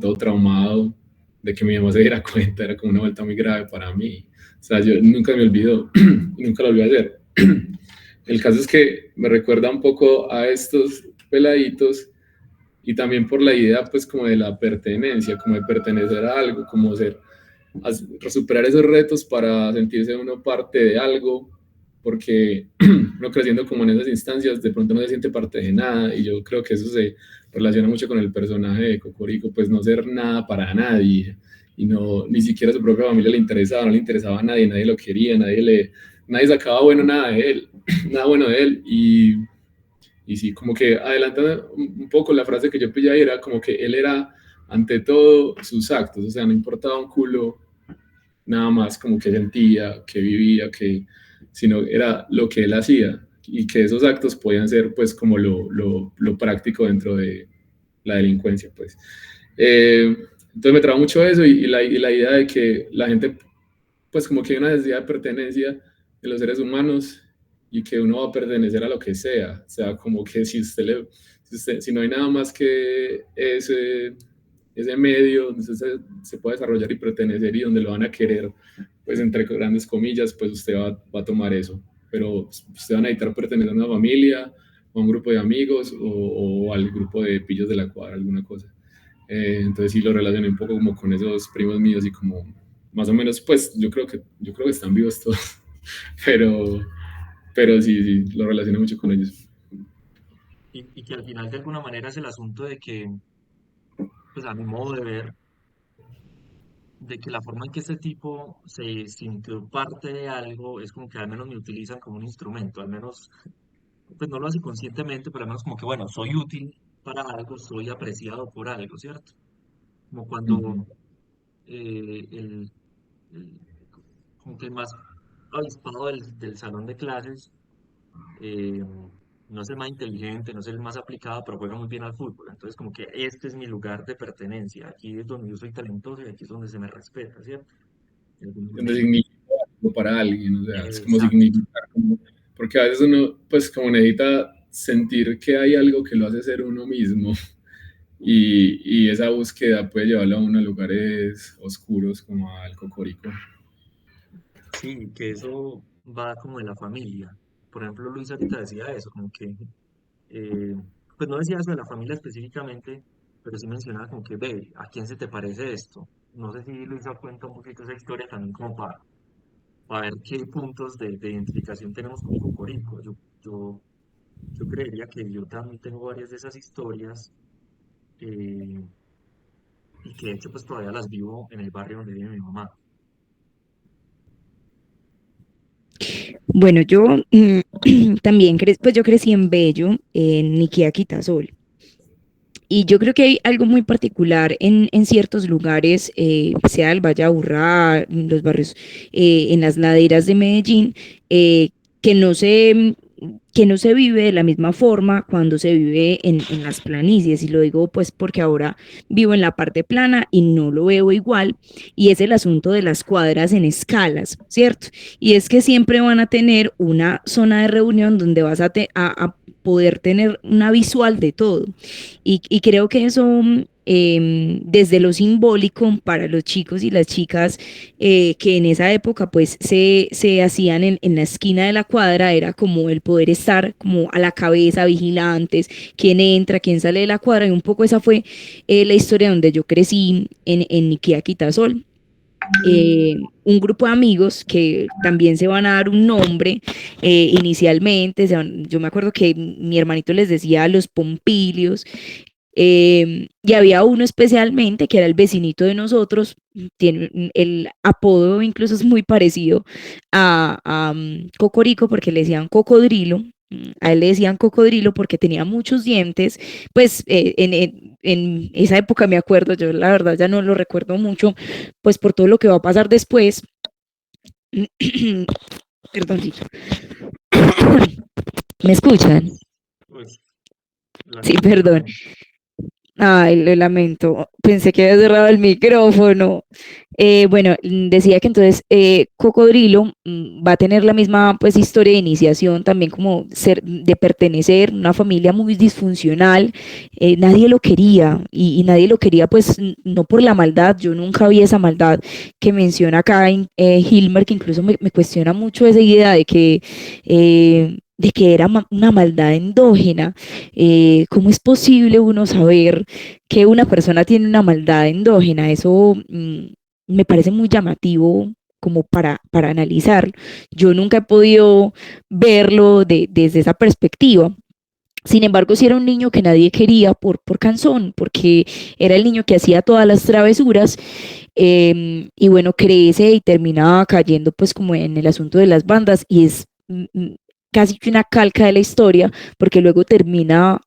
todo traumado de que mi mamá se diera cuenta, era como una vuelta muy grave para mí. O sea, yo nunca me olvido y nunca lo volví a hacer. El caso es que me recuerda un poco a estos peladitos y también por la idea pues como de la pertenencia, como de pertenecer a algo, como ser, superar esos retos para sentirse uno parte de algo, porque uno creciendo como en esas instancias de pronto no se siente parte de nada, y yo creo que eso se relaciona mucho con el personaje de Cocorico, pues no ser nada para nadie, y no, ni siquiera a su propia familia le interesaba, no le interesaba a nadie, nadie lo quería, nadie sacaba bueno nada de él, nada bueno de él, y sí, como que adelantando un poco la frase que yo pillé ahí, era como que él era ante todo sus actos, o sea, no importaba un culo nada más como que sentía, que vivía, sino era lo que él hacía, y que esos actos podían ser pues como lo práctico dentro de la delincuencia, pues. Entonces me traba mucho eso, y la idea de que la gente, pues como que hay una necesidad de pertenencia de los seres humanos, y que uno va a pertenecer a lo que sea, o sea, como que si no hay nada más que ese medio donde usted se puede desarrollar y pertenecer, y donde lo van a querer, pues entre grandes comillas, pues usted va a tomar eso, pero usted va a necesitar pertenecer a una familia, o a un grupo de amigos, o al grupo de pillos de la cuadra, alguna cosa. Entonces sí lo relacioné un poco como con esos primos míos, y como más o menos, pues yo creo que están vivos todos, pero, pero sí, lo relacioné mucho con ellos. Y que al final de alguna manera es el asunto de que, pues a mi modo de ver, de que la forma en que este tipo se sintió parte de algo es como que al menos me utilizan como un instrumento, al menos, pues no lo hace conscientemente, pero al menos como que, bueno, soy útil para algo, soy apreciado por algo, ¿cierto? Como Ujú. cuando el- como que el más avispado del salón de clases, eh, no es el más inteligente, no es el más aplicado, pero juega muy bien al fútbol. Entonces, como que este es mi lugar de pertenencia, aquí es donde yo soy talentoso y aquí es donde se me respeta, ¿cierto? De alguna Donde manera. significa algo para alguien, o sea, es como Exacto. significar, porque a veces uno, pues como necesita sentir que hay algo que lo hace ser uno mismo, y esa búsqueda puede llevarlo a uno a lugares oscuros como al Cocorico. Sí, que eso va como de la familia. Por ejemplo, Luis ahorita decía eso, como que, eh, pues no decía eso de la familia específicamente, pero sí mencionaba como que, ve, ¿a quién se te parece esto? No sé si Luisa cuenta un poquito esa historia también como para ver qué puntos de identificación tenemos con Cocorico. Yo, yo creería que yo también tengo varias de esas historias, eh, y que de hecho pues todavía las vivo en el barrio donde vive mi mamá. Bueno, yo también, pues yo crecí en Bello, en Niquía, Quitasol. Y yo creo que hay algo muy particular en ciertos lugares, sea el Valle de Aburrá, en los barrios, en las laderas de Medellín, eh, que no se, que no se vive de la misma forma cuando se vive en las planicies. Y lo digo pues porque ahora vivo en la parte plana y no lo veo igual. Y es el asunto de las cuadras en escalas, ¿cierto? Y es que siempre van a tener una zona de reunión donde vas a poder tener una visual de todo. Y creo que eso, desde lo simbólico para los chicos y las chicas, que en esa época pues se hacían en la esquina de la cuadra, era como el poder estar como a la cabeza, vigilantes, quién entra, quién sale de la cuadra, y un poco esa fue la historia donde yo crecí en Niquía, Quitasol. Un grupo de amigos que también se van a dar un nombre, inicialmente, yo me acuerdo que mi hermanito les decía los Pompilios, y había uno especialmente que era el vecinito de nosotros, tiene el apodo incluso es muy parecido a Cocorico porque le decían cocodrilo. A él le decían cocodrilo porque tenía muchos dientes, pues en esa época me acuerdo, yo la verdad ya no lo recuerdo mucho, pues por todo lo que va a pasar después. Perdóncito. ¿Me escuchan? Pues, Sí, perdón. lastimosamente. Ay, lo lamento. Pensé que había cerrado el micrófono. Bueno, decía que entonces Cocodrilo va a tener la misma pues historia de iniciación, también como ser, de pertenecer a una familia muy disfuncional, nadie lo quería y nadie lo quería pues no por la maldad, yo nunca vi esa maldad que menciona acá Hilmer, que incluso me cuestiona mucho esa idea de que era una maldad endógena. ¿Cómo es posible uno saber que una persona tiene una maldad endógena? Eso me parece muy llamativo como para analizar. Yo nunca he podido verlo desde esa perspectiva. Sin embargo, si era un niño que nadie quería por cansón, porque era el niño que hacía todas las travesuras, y bueno, crece y termina cayendo pues como en el asunto de las bandas y es casi que una calca de la historia, porque luego termina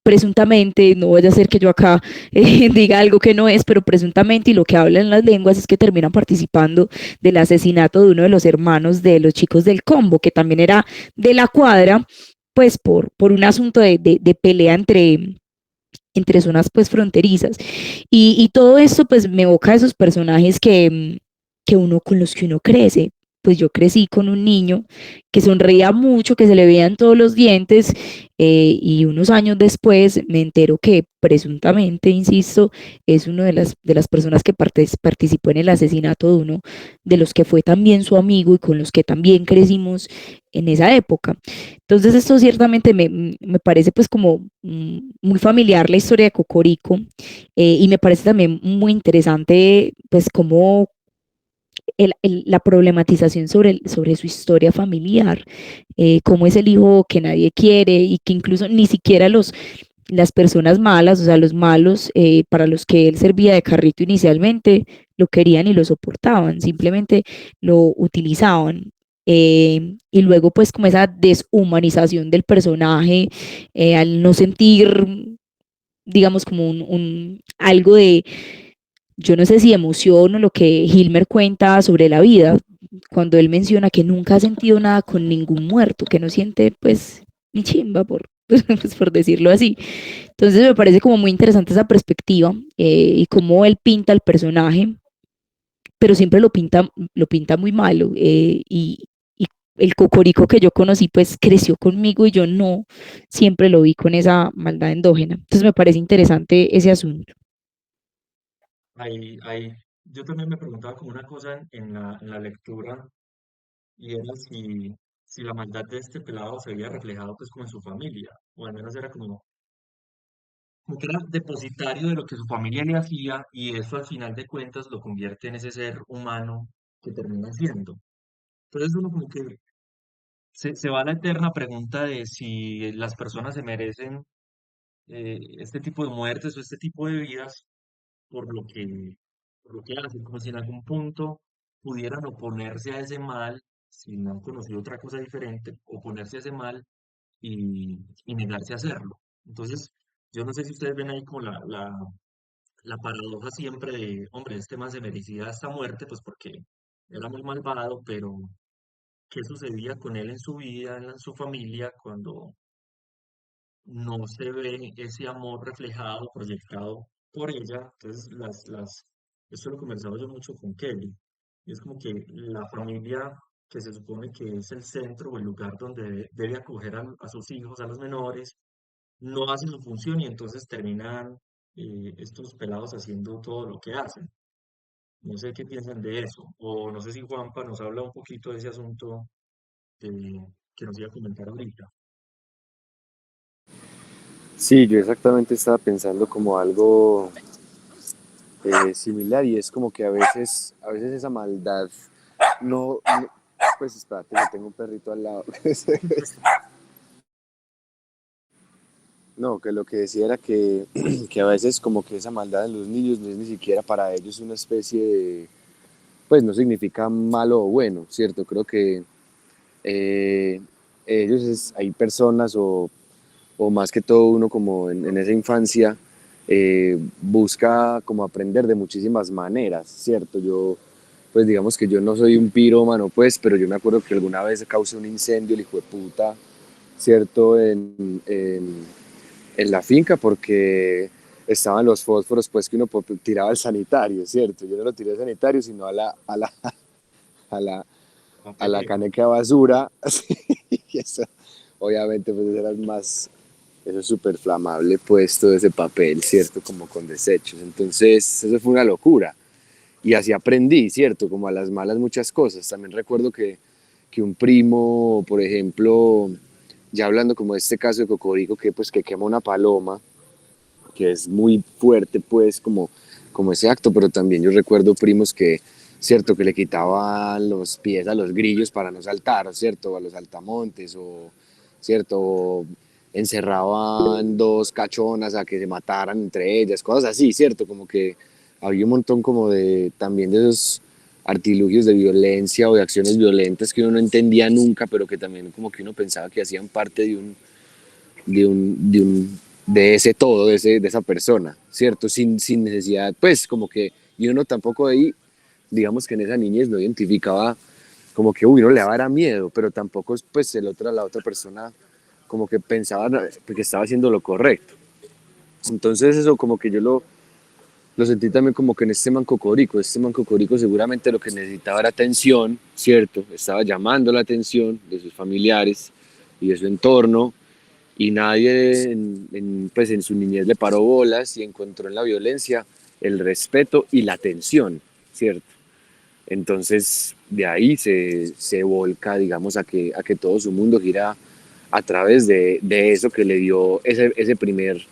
presuntamente, no vaya a ser que yo acá diga algo que no es, pero presuntamente, y lo que hablan las lenguas es que terminan participando del asesinato de uno de los hermanos de los chicos del combo, que también era de la cuadra, pues por un asunto de pelea entre zonas pues fronterizas. Y todo esto pues me evoca a esos personajes que uno, con los que uno crece. Pues yo crecí con un niño que sonreía mucho, que se le veían todos los dientes, y unos años después me entero que presuntamente, insisto, es una de las personas que participó en el asesinato de uno de los que fue también su amigo y con los que también crecimos en esa época. Entonces esto ciertamente me parece pues como muy familiar la historia de Cocorico, y me parece también muy interesante pues como la problematización sobre su historia familiar, cómo es el hijo que nadie quiere y que incluso ni siquiera las personas malas, o sea, los malos, para los que él servía de carrito inicialmente, lo querían y lo soportaban, simplemente lo utilizaban. Y luego pues como esa deshumanización del personaje, al no sentir, digamos, como algo de, yo no sé si emoción o lo que Hilmer cuenta sobre la vida, cuando él menciona que nunca ha sentido nada con ningún muerto, que no siente pues ni chimba pues, por decirlo así. Entonces me parece como muy interesante esa perspectiva, y cómo él pinta el personaje, pero siempre lo pinta muy malo, y el Cocorico que yo conocí pues creció conmigo y yo no siempre lo vi con esa maldad endógena. Entonces me parece interesante ese asunto. Ahí, yo también me preguntaba como una cosa en la lectura y era si la maldad de este pelado se había reflejado pues como en su familia, o al menos era como que era depositario de lo que su familia le hacía y eso al final de cuentas lo convierte en ese ser humano que termina siendo. Entonces uno como que se va a la eterna pregunta de si las personas se merecen este tipo de muertes o este tipo de vidas por por lo que hacen, como si en algún punto pudieran oponerse a ese mal, si no han conocido otra cosa diferente, oponerse a ese mal y negarse a hacerlo. Entonces, yo no sé si ustedes ven ahí como la paradoja siempre de, hombre, este man se merecía esta muerte, pues porque era muy malvado, pero ¿qué sucedía con él en su vida, en su familia, cuando no se ve ese amor reflejado, proyectado por ella? Entonces, esto lo he conversado yo mucho con Kelly. Y es como que la familia, que se supone que es el centro o el lugar donde debe acoger a sus hijos, a los menores, no hace su función y entonces terminan estos pelados haciendo todo lo que hacen. No sé qué piensan de eso. O no sé si Juanpa nos habla un poquito de ese asunto que nos iba a comentar ahorita. Sí, yo exactamente estaba pensando como algo similar y es como que a veces esa maldad no, pues espérate, yo tengo un perrito al lado. No, que lo que decía era que, que a veces como que esa maldad en los niños no es ni siquiera para ellos una especie de, pues no significa malo o bueno, ¿cierto? Creo que eh, hay personas o más que todo uno como en esa infancia busca como aprender de muchísimas maneras, ¿cierto? Yo, pues digamos que yo no soy un pirómano, pues, pero yo me acuerdo que alguna vez causé un incendio, el hijo de puta, ¿cierto? En la finca, porque estaban los fósforos, pues que uno tiraba al sanitario, ¿cierto? Yo no lo tiré al sanitario, sino a la, a la Papelera. caneca de basura. Sí, y eso, obviamente, pues era más, eso es súper flamable, pues todo ese papel, ¿cierto? Como con desechos. Entonces, eso fue una locura. Y así aprendí, ¿cierto? Como a las malas muchas cosas. También recuerdo que un primo, por ejemplo, ya hablando como de este caso de Cocorico, que pues que quema una paloma, que es muy fuerte, pues, como ese acto, pero también yo recuerdo primos que, cierto, que le quitaban los pies a los grillos para no saltar, cierto, a los altamontes, o, cierto, o encerraban dos cachonas a que se mataran entre ellas, cosas así, cierto, como que había un montón como de, también de esos artilugios de violencia o de acciones violentas que uno no entendía nunca, pero que también como que uno pensaba que hacían parte de ese todo, de esa persona, ¿cierto? Sin necesidad, pues como que, y uno tampoco ahí, digamos que en esa niñez no identificaba como que, uy, no le daba miedo, pero tampoco pues la otra persona como que pensaba que estaba haciendo lo correcto. Entonces eso como que yo lo sentí también como que en este man Cocorico seguramente lo que necesitaba era atención, ¿cierto? Estaba llamando la atención de sus familiares y de su entorno, y nadie pues en su niñez le paró bolas y encontró en la violencia el respeto y la atención, ¿cierto? Entonces de ahí se volca, digamos, a que todo su mundo gira a través de eso que le dio ese primer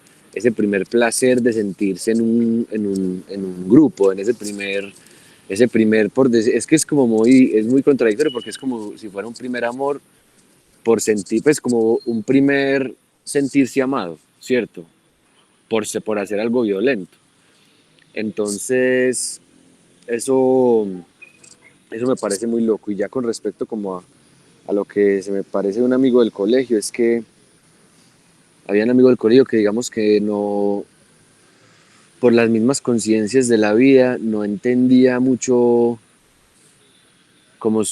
placer de sentirse en un grupo, en ese primer, es que es muy contradictorio porque es como si fuera un primer amor por sentir, pues como un primer sentirse amado, ¿cierto? Por hacer algo violento. Entonces, eso, eso me parece muy loco. Y ya con respecto como a lo que se me parece un amigo del colegio, es que había un amigo del colegio que digamos que no, por las mismas conciencias de la vida, no entendía mucho como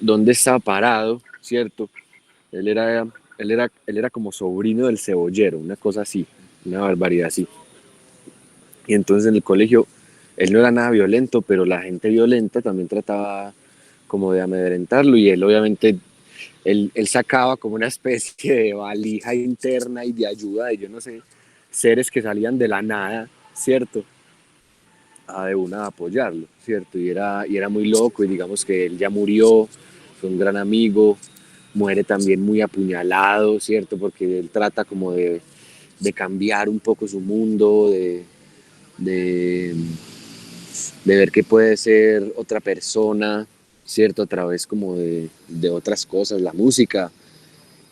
dónde estaba parado, ¿cierto? Él era, él era como sobrino del cebollero, una cosa así, una barbaridad así. Y entonces en el colegio él no era nada violento, pero la gente violenta también trataba como de amedrentarlo, y él obviamente, él sacaba como una especie de valija interna y de ayuda de yo no sé, seres que salían de la nada, ¿cierto? A de una apoyarlo, ¿cierto? Y era muy loco, y digamos que él ya murió, fue un gran amigo, muere también muy apuñalado, ¿cierto? Porque él trata como de cambiar un poco su mundo, de, de ver qué puede ser otra persona, ¿cierto? A través como de otras cosas, la música,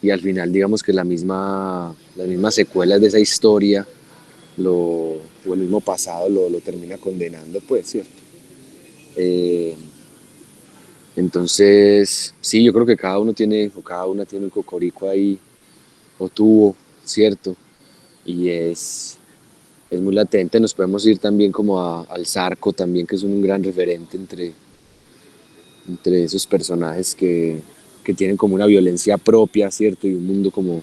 y al final digamos que las mismas secuelas de esa historia, o el mismo pasado lo termina condenando, pues, ¿cierto? Eh, entonces, sí, yo creo que cada uno tiene, o cada una tiene un cocorico ahí, o tuvo, ¿cierto? Y es muy latente. Nos podemos ir también como al Zarco también, que es un gran referente entre esos personajes que tienen como una violencia propia, ¿cierto? Y un mundo como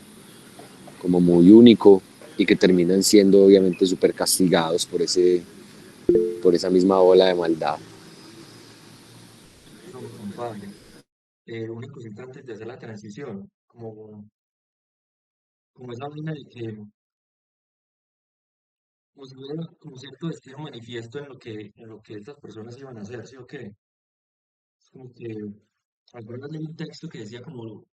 muy único, y que terminan siendo obviamente súper castigados por esa misma ola de maldad. No, compadre. Una cosita antes de hacer la transición, como esa vaina de que, como si hubiera como cierto destino manifiesto en lo que estas personas iban a hacer, ¿sí o qué? Es como que, alguna vez leí un texto que decía como,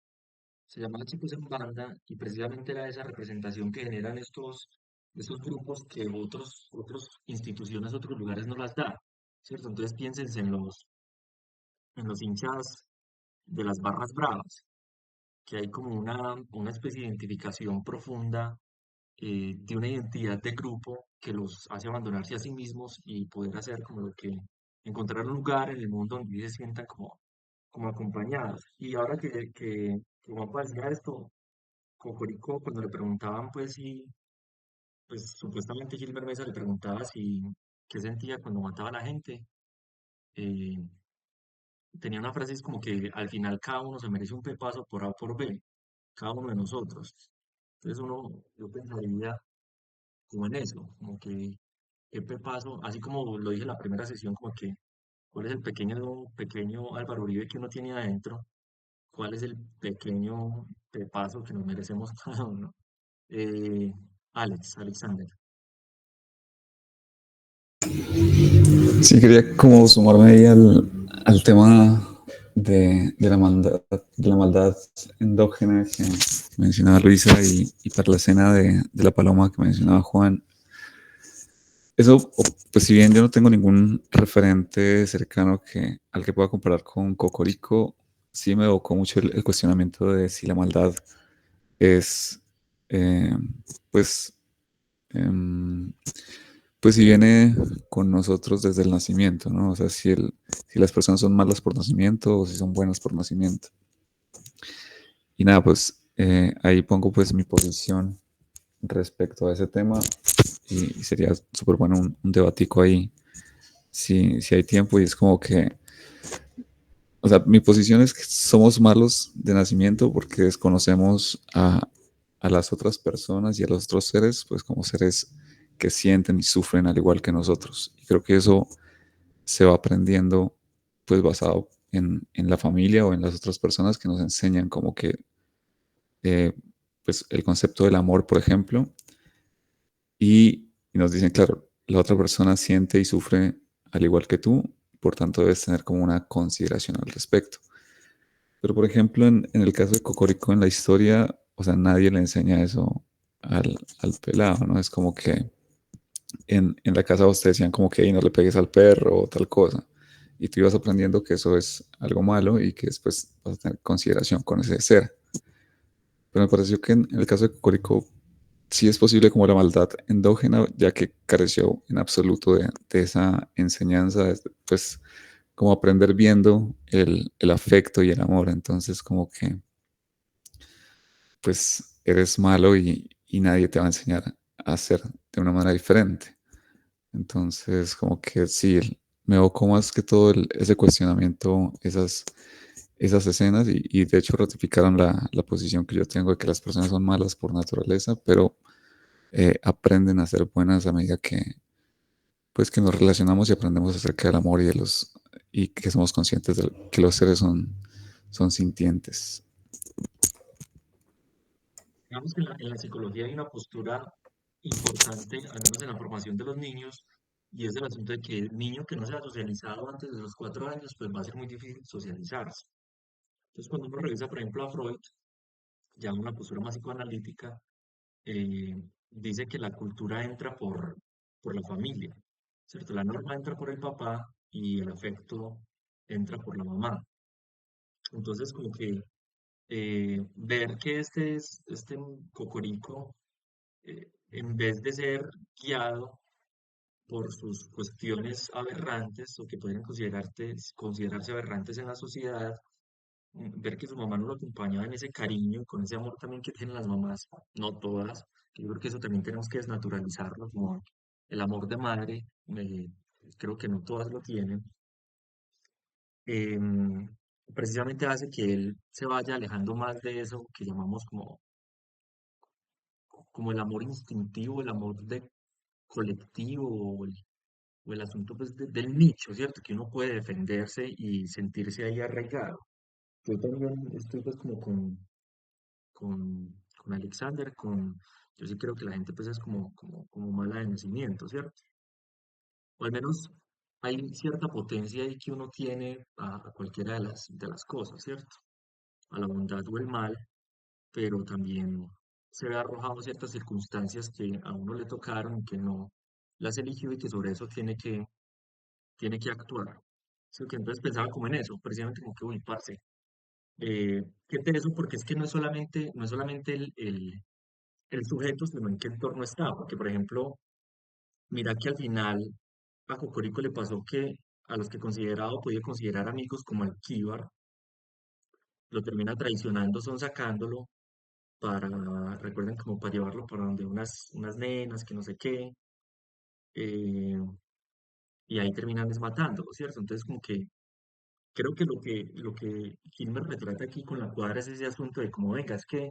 se llamaba Chicos en Banda, y precisamente era esa representación que generan estos grupos que otras instituciones, otros lugares no las da, ¿cierto? Entonces piénsense en los hinchas de las barras bravas, que hay como una especie de identificación profunda, de una identidad de grupo que los hace abandonarse a sí mismos y poder hacer como lo que, encontrar un lugar en el mundo donde ellos se sientan como acompañados. Y ahora que Juanpa decía esto, Cocorico, cuando le preguntaban, pues, si, pues, supuestamente Gilbert Mesa le preguntaba si, qué sentía cuando mataba a la gente, eh, tenía una frase es como que al final cada uno se merece un pepazo por A o por B, cada uno de nosotros. Entonces yo pensaría como en eso, como que qué pepazo, así como lo dije en la primera sesión, como que cuál es el pequeño Álvaro Uribe que uno tiene adentro, cuál es el pequeño pepazo que nos merecemos cada uno. Eh, Alexander. Sí, quería como sumarme ahí al tema de la maldad endógena que mencionaba Luisa y para la escena de la paloma que mencionaba Juan. Eso, pues si bien yo no tengo ningún referente cercano al que pueda comparar con Cocorico, sí me evocó mucho el cuestionamiento de si la maldad es, eh, pues, em, pues si viene con nosotros desde el nacimiento, ¿no? O sea, si las personas son malas por nacimiento o si son buenas por nacimiento. Y nada, pues ahí pongo pues mi posición respecto a ese tema y sería súper bueno un debatico ahí si hay tiempo y es como que, o sea, mi posición es que somos malos de nacimiento porque desconocemos a las otras personas y a los otros seres, pues como seres que sienten y sufren al igual que nosotros. Y creo que eso se va aprendiendo pues basado en la familia o en las otras personas que nos enseñan como que eh, pues el concepto del amor, por ejemplo, y nos dicen, claro, la otra persona siente y sufre al igual que tú, por tanto debes tener como una consideración al respecto. Pero por ejemplo, en el caso de Cocorico en la historia, o sea, nadie le enseña eso al pelado, ¿no? Es como que en la casa vos te decían como que "Ey, no le pegues al perro o tal cosa. Y tú ibas aprendiendo que eso es algo malo y que después vas a tener consideración con ese ser. Pero me pareció que en el caso de Cocorico sí es posible como la maldad endógena, ya que careció en absoluto de esa enseñanza, pues como aprender viendo el afecto y el amor. Entonces como que pues eres malo y nadie te va a enseñar a hacer de una manera diferente. Entonces, como que sí, me evocó más que todo ese cuestionamiento, esas escenas, y de hecho ratificaron la posición que yo tengo de que las personas son malas por naturaleza, pero aprenden a ser buenas a medida pues, que nos relacionamos y aprendemos acerca del amor y que somos conscientes de que los seres son sintientes. Digamos que en la psicología hay una postura importante, al menos en la formación de los niños, y es el asunto de que el niño que no se ha socializado antes de los 4 años, pues va a ser muy difícil socializarse. Entonces, cuando uno revisa, por ejemplo, a Freud, ya una postura más psicoanalítica, dice que la cultura entra por la familia, ¿cierto? La norma entra por el papá y el afecto entra por la mamá. Entonces, como que ver que este cocorico, en vez de ser guiado por sus cuestiones aberrantes o que pueden considerarse aberrantes en la sociedad, ver que su mamá no lo acompañaba en ese cariño, con ese amor también que tienen las mamás, no todas, que yo creo que eso también tenemos que desnaturalizarlo, como el amor de madre, creo que no todas lo tienen, em, precisamente hace que él se vaya alejando más de eso que llamamos como el amor instintivo, el amor de colectivo o el asunto pues, del nicho, ¿cierto? Que uno puede defenderse y sentirse ahí arraigado. Yo también estoy pues como con Alexander, yo sí creo que la gente pues es como mala de nacimiento, ¿cierto? O al menos hay cierta potencia ahí que uno tiene a cualquiera de las cosas, ¿cierto? A la bondad o el mal, pero también se ve arrojado ciertas circunstancias que a uno le tocaron y que no las eligió y que sobre eso tiene que actuar. Sí, que entonces pensaba como en eso, precisamente como que, uy, parce, qué teso, porque es que no es solamente el sujeto, sino en qué entorno está, porque por ejemplo, mira que al final a Cocorico le pasó que a los que consideraba o podía considerar amigos como Alquíbar, lo termina traicionando, son sacándolo recuerden, como para llevarlo para donde unas nenas, que no sé qué, eh, y ahí terminan desmatándolo, ¿cierto? Entonces como que creo que lo que Kilmer retrata aquí con la cuadra es ese asunto de como, venga, es que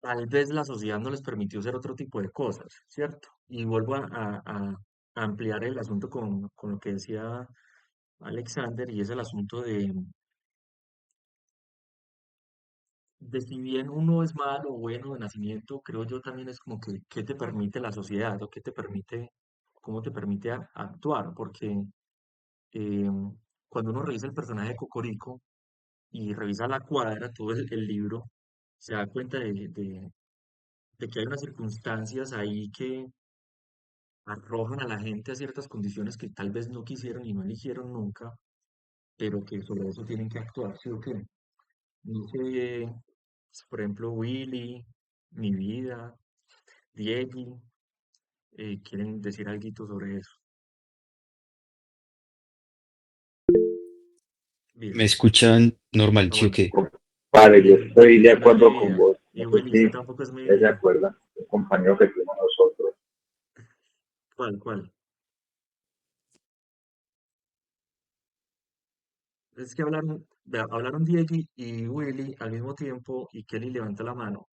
tal vez la sociedad no les permitió hacer otro tipo de cosas, ¿cierto? Y vuelvo a ampliar el asunto con lo que decía Alexander, y es el asunto de si bien uno es malo o bueno de nacimiento, creo yo también es como que qué te permite la sociedad o qué te permite, cómo te permite actuar, porque eh, cuando uno revisa el personaje de Cocorico y revisa la cuadra, todo el libro, se da cuenta de que hay unas circunstancias ahí que arrojan a la gente a ciertas condiciones que tal vez no quisieron y no eligieron nunca, pero que sobre eso tienen que actuar, ¿sí o qué? No sé, por ejemplo, Willy, Mi Vida, Diegui, quieren decir algo sobre eso. ¿Me Listo. escuchan normal, Ah, sí o bueno. qué? Vale, yo estoy de Mencionar Mi acuerdo con Vida. vos. Y No sé Willy, si usted tampoco es Mi ustedes se Vida. acuerdan, el compañero que tuvimos nosotros. ¿Cuál? Es que hablaron Diegui y Willy al mismo tiempo y Kelly levanta la mano.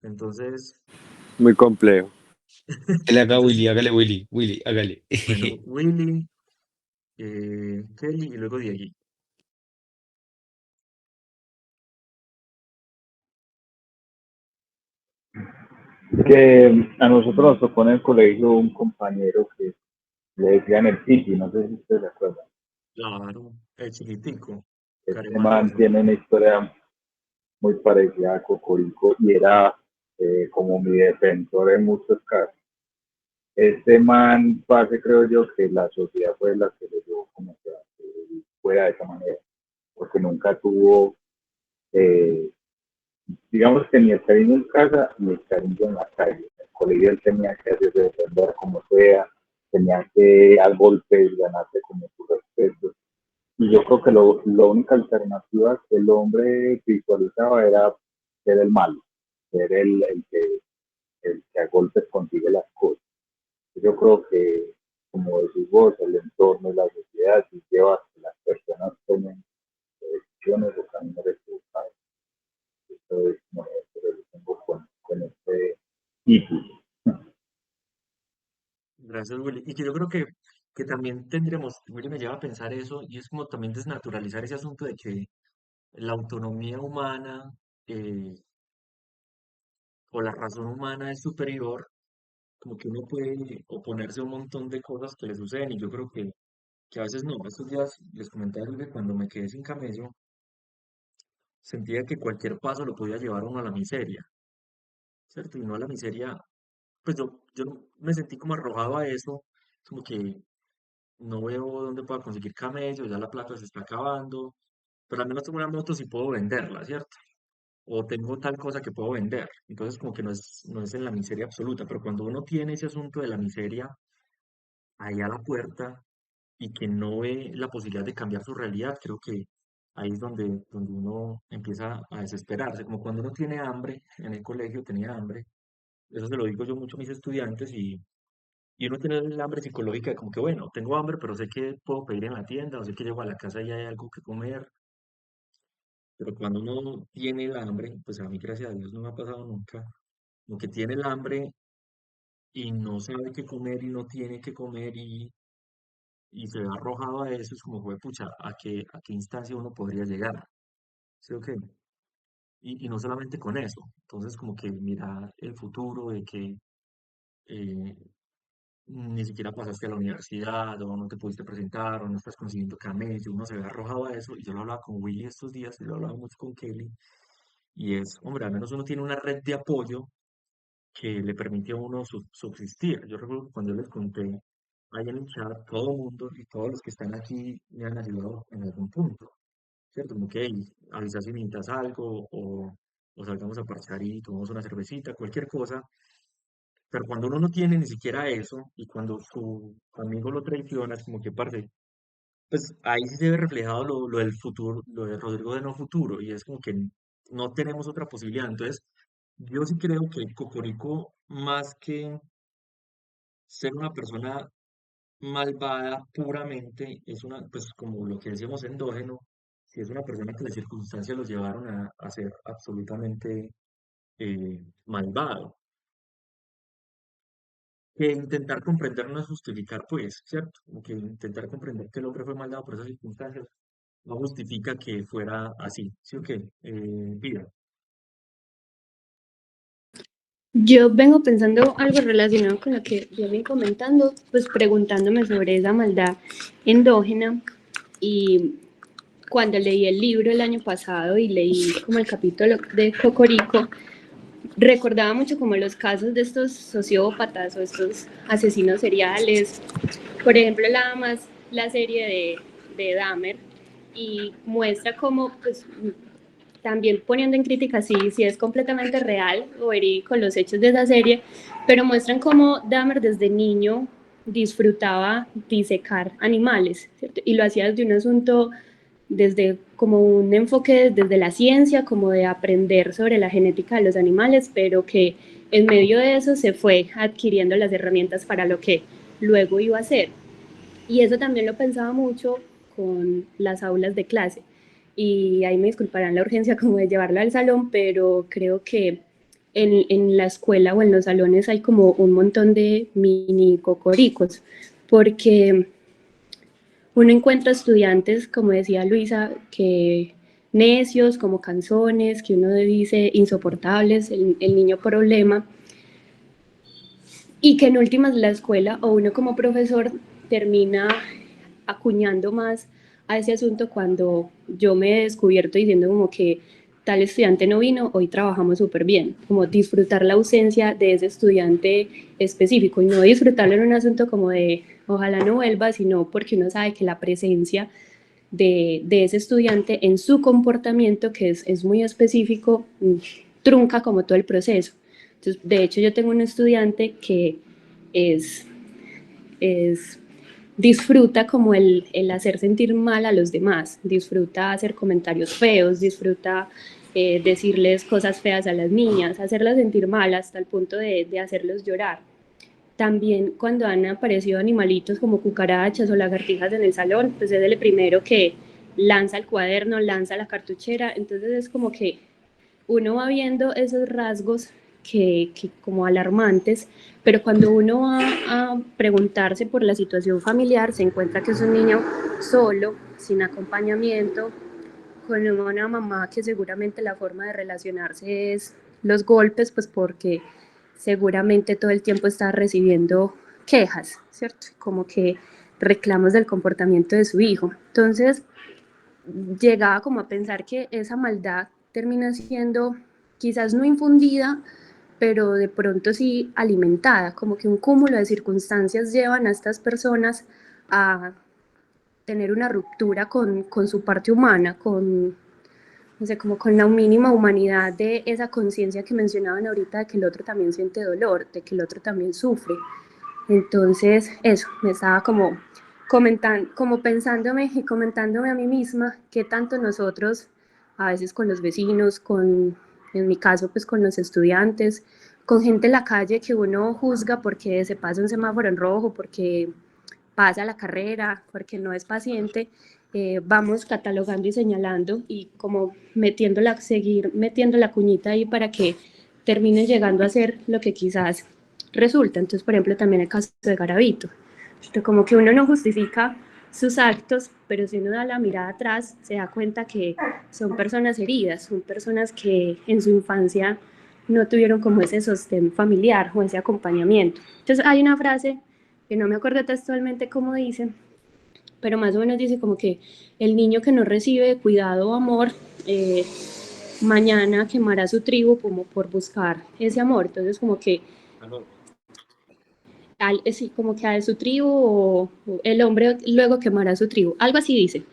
Entonces, Muy complejo. Que le haga entonces, Willy, hágale Willy, Willy, hágale. bueno, Willy, Kelly y luego Diegui. Que a nosotros nos tocó en el colegio un compañero que le decían el Titi, no sé si ustedes se acuerdan. Claro, el chiquitico, Este man carematoso. tiene una historia muy parecida a Cocorico y era como mi defensor en muchos casos. Este man pase, creo yo, que la sociedad fue la que le dio como que fuera de esa manera, porque nunca tuvo, eh, digamos que ni el cariño en casa ni el cariño en la calle. En el colegio él tenía que hacerse defender como sea, tenía que a golpes ganarse como su respeto. Y yo creo que la única alternativa que el hombre visualizaba era ser el malo, ser el que a golpes consigue las cosas. Yo creo que, como decís vos, el entorno, la sociedad, y lleva a que las personas tomen decisiones o caminos equivocados. Esto es como lo que tengo con este título. Gracias, Willy. Y que yo creo que también tendríamos, Willy me lleva a pensar eso, y es como también desnaturalizar ese asunto de que la autonomía humana eh, o la razón humana es superior, como que uno puede oponerse a un montón de cosas que le suceden, y yo creo que a veces no. Estos días les comentaba que cuando me quedé sin camello, sentía que cualquier paso lo podía llevar a uno a la miseria, ¿cierto? Y no a la miseria, pues yo me sentí como arrojado a eso, como que no veo dónde pueda conseguir camello, ya la plata se está acabando, pero al menos tengo una moto si puedo venderla, ¿cierto? O tengo tal cosa que puedo vender. Entonces como que no es en la miseria absoluta, pero cuando uno tiene ese asunto de la miseria ahí a la puerta y que no ve la posibilidad de cambiar su realidad, creo que ahí es donde uno empieza a desesperarse, como cuando uno tiene hambre, en el colegio tenía hambre, eso se lo digo yo mucho a mis estudiantes y uno tiene el hambre psicológica de como que, bueno, tengo hambre, pero sé que puedo pedir en la tienda, o sé que llego a la casa y hay algo que comer, pero cuando uno tiene el hambre, pues a mí, gracias a Dios, no me ha pasado nunca, como que tiene el hambre y no sabe qué comer y no tiene que comer y se ve arrojado a eso, es como, fue pucha, ¿a qué instancia uno podría llegar? ¿Sí o qué? Y no solamente con eso, entonces como que mira el futuro de que eh, ni siquiera pasaste a la universidad o no te pudiste presentar o no estás consiguiendo camello, uno se ve arrojado a eso y yo lo hablaba con Willy estos días y lo hablaba mucho con Kelly y es, hombre, al menos uno tiene una red de apoyo que le permite a uno subsistir. Yo recuerdo que cuando yo les conté ahí en el chat, todo el mundo y todos los que están aquí me han ayudado en algún punto, ¿cierto? Como que, hey, avisa si necesitas algo o salgamos a parchar y tomamos una cervecita, cualquier cosa. Pero cuando uno no tiene ni siquiera eso y cuando su amigo lo traiciona, es como que, parce, pues ahí sí se ve reflejado lo del futuro, lo de Rodrigo de no futuro, y es como que no tenemos otra posibilidad. Entonces, yo sí creo que Cocorico, más que ser una persona malvada puramente, es una, pues como lo que decíamos endógeno, si es una persona que las circunstancias los llevaron a ser absolutamente malvado. Que intentar comprender no es justificar, pues, ¿cierto? Como que intentar comprender que el hombre fue malvado por esas circunstancias no justifica que fuera así, ¿sí o qué? Vida. Yo vengo pensando algo relacionado con lo que vienen comentando, pues preguntándome sobre esa maldad endógena y cuando leí el libro el año pasado y leí como el capítulo de Cocorico, recordaba mucho como los casos de estos sociópatas o estos asesinos seriales. Por ejemplo, nada más la serie de Dahmer y muestra cómo, pues, también poniendo en crítica si es completamente real o verídico los hechos de esa serie, pero muestran cómo Dahmer desde niño disfrutaba disecar animales, ¿cierto? Y lo hacía desde un asunto, desde como un enfoque desde la ciencia, como de aprender sobre la genética de los animales, pero que en medio de eso se fue adquiriendo las herramientas para lo que luego iba a hacer. Y eso también lo pensaba mucho con las aulas de clase. Y ahí me disculparán la urgencia como de llevarla al salón, pero creo que en la escuela o en los salones hay como un montón de mini cocoricos, porque uno encuentra estudiantes, como decía Luisa, que necios, como canzones, que uno dice insoportables, el niño problema, y que en últimas la escuela o uno como profesor termina acuñando más a ese asunto cuando yo me he descubierto diciendo como que tal estudiante no vino, hoy trabajamos súper bien, como disfrutar la ausencia de ese estudiante específico y no disfrutarlo en un asunto como de ojalá no vuelva, sino porque uno sabe que la presencia de ese estudiante en su comportamiento, que es muy específico, trunca como todo el proceso. Entonces, de hecho, yo tengo un estudiante que es disfruta como el hacer sentir mal a los demás, disfruta hacer comentarios feos, disfruta decirles cosas feas a las niñas, hacerlas sentir mal hasta el punto de hacerlos llorar. También cuando han aparecido animalitos como cucarachas o lagartijas en el salón, pues es el primero que lanza el cuaderno, lanza la cartuchera, entonces es como que uno va viendo esos rasgos que como alarmantes, pero cuando uno va a preguntarse por la situación familiar, se encuentra que es un niño solo, sin acompañamiento, con una mamá que seguramente la forma de relacionarse es los golpes, pues porque seguramente todo el tiempo está recibiendo quejas, ¿cierto? Como que reclamos del comportamiento de su hijo. Entonces, llegaba como a pensar que esa maldad termina siendo quizás no infundida, pero de pronto sí alimentada, como que un cúmulo de circunstancias llevan a estas personas a tener una ruptura con su parte humana, con, no sé, como con la mínima humanidad de esa conciencia que mencionaban ahorita de que el otro también siente dolor, de que el otro también sufre. Entonces, eso, me estaba como comentando, como pensándome y comentándome a mí misma qué tanto nosotros, a veces con los vecinos, en mi caso, pues con los estudiantes, con gente en la calle que uno juzga porque se pasa un semáforo en rojo, porque pasa la carrera, porque no es paciente, vamos catalogando y señalando y como seguir metiendo la cuñita ahí para que termine llegando a ser lo que quizás resulta. Entonces, por ejemplo, también el caso de Garavito. Como que uno no justifica sus actos, pero si uno da la mirada atrás, se da cuenta que son personas heridas, son personas que en su infancia no tuvieron como ese sostén familiar o ese acompañamiento. Entonces, hay una frase que no me acuerdo textualmente cómo dice, pero más o menos dice como que el niño que no recibe cuidado o amor, mañana quemará su tribu como por buscar ese amor. Entonces, como que sí, como que a su tribu o el hombre luego quemará su tribu, algo así dice,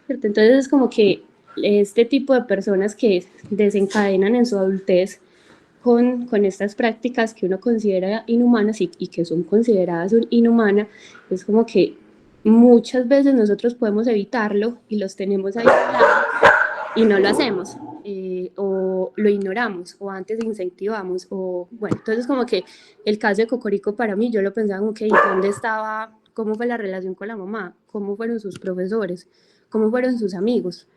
¿cierto? Entonces es como que este tipo de personas que desencadenan en su adultez con estas prácticas que uno considera inhumanas y que son consideradas inhumanas, es como que muchas veces nosotros podemos evitarlo y los tenemos ahí y no lo hacemos, o lo ignoramos, o antes incentivamos, o bueno, entonces como que el caso de Cocorico para mí, yo lo pensaba como que ¿dónde estaba? ¿Cómo fue la relación con la mamá? ¿Cómo fueron sus profesores? ¿Cómo fueron sus amigos?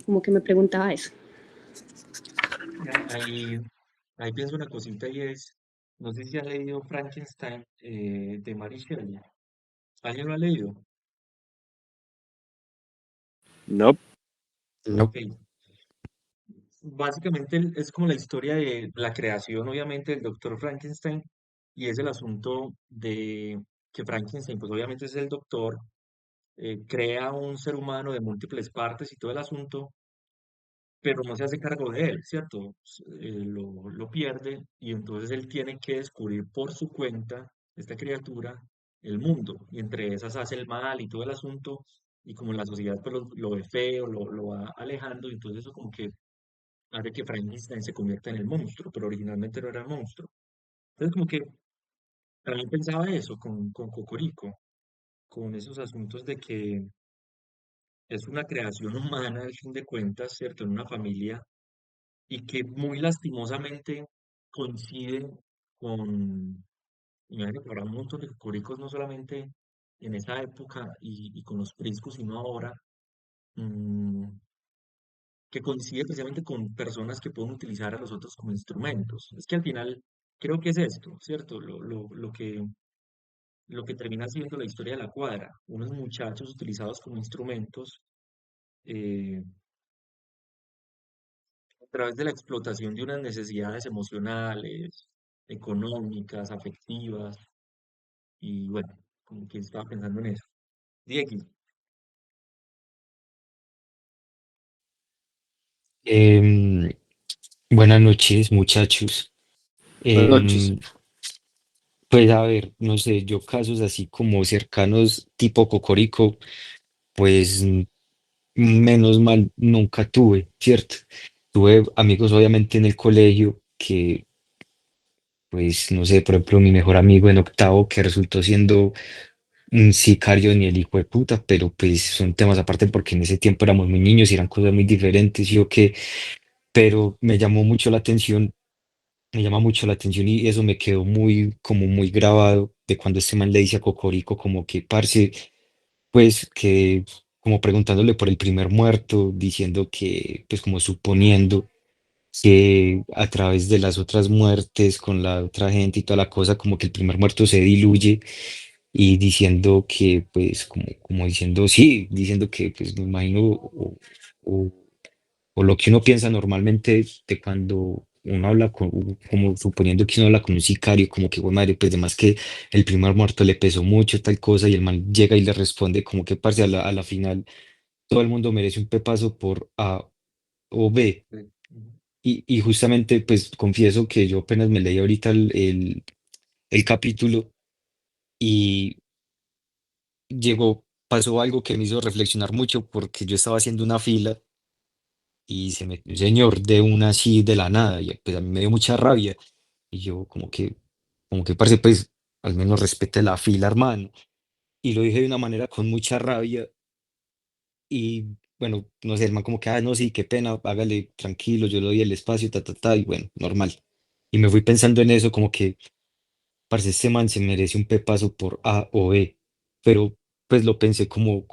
Como que me preguntaba eso. Ahí, ahí pienso una cosita y es, no sé si han leído Frankenstein de Mary Shelley. ¿Alguien lo ha leído? No, No. Ok. Básicamente es como la historia de la creación, obviamente, del doctor Frankenstein y es el asunto de que Frankenstein, pues obviamente es el doctor, crea un ser humano de múltiples partes y todo el asunto, pero no se hace cargo de él, ¿cierto? Lo pierde y entonces él tiene que descubrir por su cuenta, esta criatura, el mundo, y entre esas hace el mal y todo el asunto, y como la sociedad pues lo ve feo, lo va alejando, y entonces eso como que hace que Frankenstein se convierta en el monstruo, pero originalmente no era el monstruo. Entonces como que también pensaba eso con Cocorico, con esos asuntos de que es una creación humana, al fin de cuentas, ¿cierto? En una familia y que muy lastimosamente coincide con, imagínate, habrá un montón de cocóricos, no solamente en esa época y con los priscos, sino ahora, mm, que coincide precisamente con personas que pueden utilizar a los otros como instrumentos. Es que al final creo que es esto, ¿cierto? Lo que termina siendo la historia de la cuadra, unos muchachos utilizados como instrumentos eh, a través de la explotación de unas necesidades emocionales, económicas, afectivas, y bueno, como que estaba pensando en eso. Diego, Em, Buenas noches, muchachos. buenas noches. Em, pues a ver, no sé, yo casos así como cercanos tipo Cocorico, pues menos mal nunca tuve, ¿cierto? Tuve amigos obviamente en el colegio que, pues no sé, por ejemplo, mi mejor amigo en octavo que resultó siendo un sicario ni el hijo de puta, pero pues son temas aparte porque en ese tiempo éramos muy niños y eran cosas muy diferentes, yo que, pero me llamó mucho la atención, me llama mucho la atención y eso me quedó muy, como muy grabado de cuando este man le dice a Cocorico como que, parce, pues que, como preguntándole por el primer muerto, diciendo que, pues como suponiendo que a través de las otras muertes con la otra gente y toda la cosa, como que el primer muerto se diluye y diciendo que, pues, como diciendo, sí, diciendo que, pues, me imagino, o- o lo que uno piensa normalmente de cuando uno habla con, como suponiendo que uno habla con un sicario, como que, bueno, madre, pues, además que el primer muerto le pesó mucho, tal cosa, y el man llega y le responde, como que, parce, a la final, todo el mundo merece un pepazo por A o B. Y justamente, pues, confieso que yo apenas me leí ahorita el capítulo y pasó algo que me hizo reflexionar mucho porque yo estaba haciendo una fila y se metió un señor de una así de la nada y pues a mí me dio mucha rabia y yo como que parce, pues al menos respete la fila, hermano. Y lo dije de una manera con mucha rabia y bueno, no sé, el man como que, no, sí, qué pena, hágale tranquilo, yo le doy el espacio, y bueno, normal. Y me fui pensando en eso como que, parce, este man se merece un pepazo por A o B, pero pues lo pensé como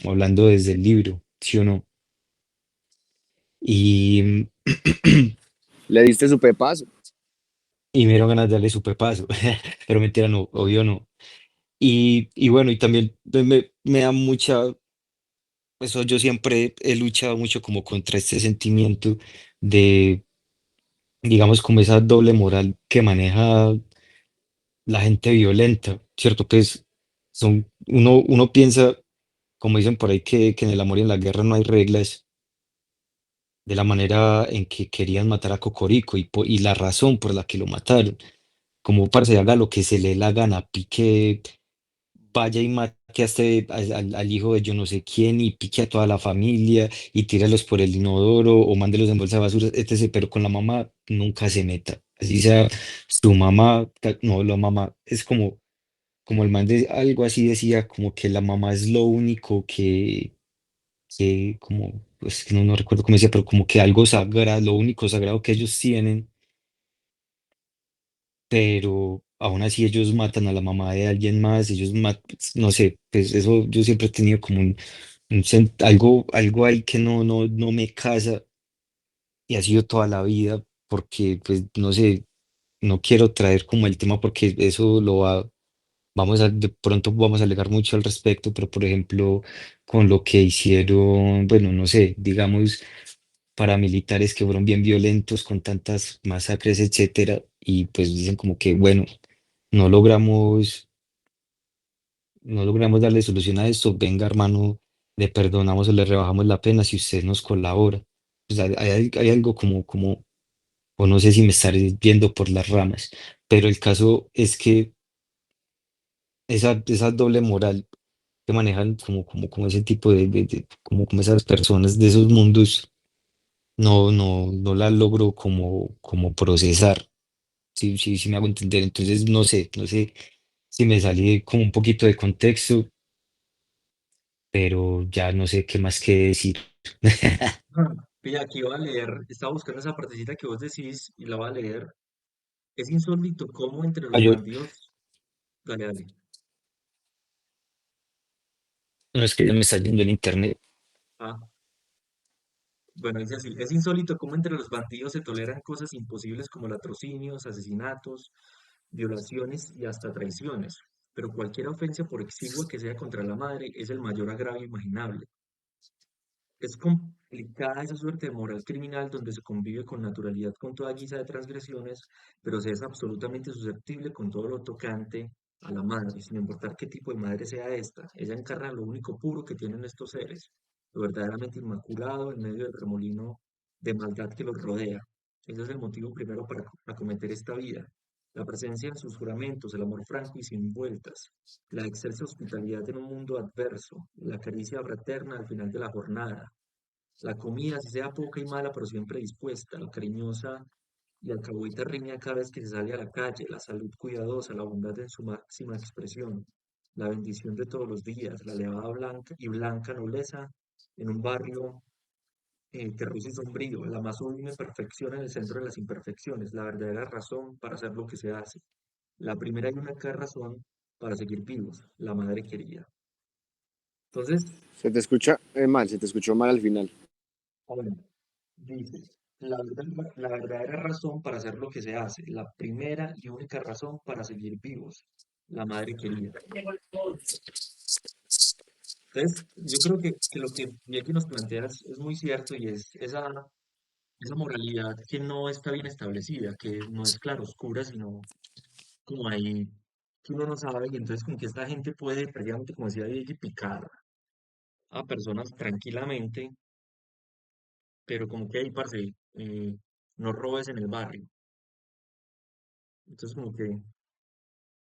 hablando desde el libro, ¿sí o no? Y, Le diste su pepazo. y me dieron ganas de darle su pepazo, pero mentira, no, obvio no. Y bueno, y también me da mucha, eso yo siempre he luchado mucho como contra este sentimiento de, digamos, como esa doble moral que maneja la gente violenta, ¿cierto? Pues uno piensa, como dicen por ahí, que en el amor y en la guerra no hay reglas, de la manera en que querían matar a Cocorico y la razón por la que lo mataron. Como parce, haga lo que se le dé la gana, pique, vaya y mate a al hijo de yo no sé quién y pique a toda la familia y tíralos por el inodoro o mándelos en bolsa de basura, etc. Pero con la mamá nunca se meta. Así sea su mamá, no, la mamá es como el man de algo así decía, como que la mamá es lo único que como, pues que no recuerdo cómo decía, pero como que algo sagrado, lo único sagrado que ellos tienen, pero aún así ellos matan a la mamá de alguien más, ellos matan, no sé, pues eso yo siempre he tenido como algo ahí que no me casa y ha sido toda la vida. porque, pues, no sé, no quiero traer como el tema porque eso de pronto vamos a alegar mucho al respecto, pero por ejemplo, con lo que hicieron, bueno, no sé, digamos, paramilitares que fueron bien violentos con tantas masacres, etcétera, y pues dicen como que, bueno, no logramos, no logramos darle solución a esto, venga, hermano, le perdonamos o le rebajamos la pena si usted nos colabora. Pues hay algo como, o no sé si me estaré viendo por las ramas, pero el caso es que esa doble moral que manejan como ese tipo como esas personas de esos mundos, no la logro como procesar, sí me hago entender. Entonces, no sé si me salí como un poquito de contexto, pero ya no sé qué más que decir. Ah, pilla, aquí voy a leer, estaba buscando esa partecita que vos decís y la voy a leer. Es insólito cómo entre Ah, los bandidos, dale, dale. no es que ya me está yendo el internet. Ah, bueno, dice así, es insólito cómo entre los bandidos se toleran cosas imposibles como latrocinios, asesinatos, violaciones y hasta traiciones, pero cualquier ofensa por exigua que sea contra la madre es el mayor agravio imaginable. Es complicada esa suerte de moral criminal donde se convive con naturalidad con toda guisa de transgresiones, pero se es absolutamente susceptible con todo lo tocante a la madre, sin importar qué tipo de madre sea esta. Ella encarna lo único puro que tienen estos seres, lo verdaderamente inmaculado en medio del remolino de maldad que los rodea. Ese es el motivo primero para acometer esta vida. La presencia en sus juramentos, el amor franco y sin vueltas, la excelsa hospitalidad en un mundo adverso, la caricia fraterna al final de la jornada, la comida, si sea poca y mala, pero siempre dispuesta, la cariñosa y alcahueta riña cada vez que se sale a la calle, la salud cuidadosa, la bondad en su máxima expresión, la bendición de todos los días, la elevada blanca y blanca nobleza en un barrio terroso y sombrío, la más sublime perfección en el centro de las imperfecciones, la verdadera razón para hacer lo que se hace, la primera y única razón para seguir vivos, la madre querida. Entonces, Se te escucha mal, se te escuchó mal al final. bueno, dice, la verdadera razón para hacer lo que se hace, la primera y única razón para seguir vivos, la madre querida. Entonces, yo creo que lo que Vicky nos plantea es muy cierto y es esa moralidad que no está bien establecida, que no es claroscura, sino como ahí que uno no sabe y entonces como que esta gente puede, precisamente como decía Vicky, picar a personas tranquilamente, pero como que ahí, parce, no robes en el barrio. Entonces como que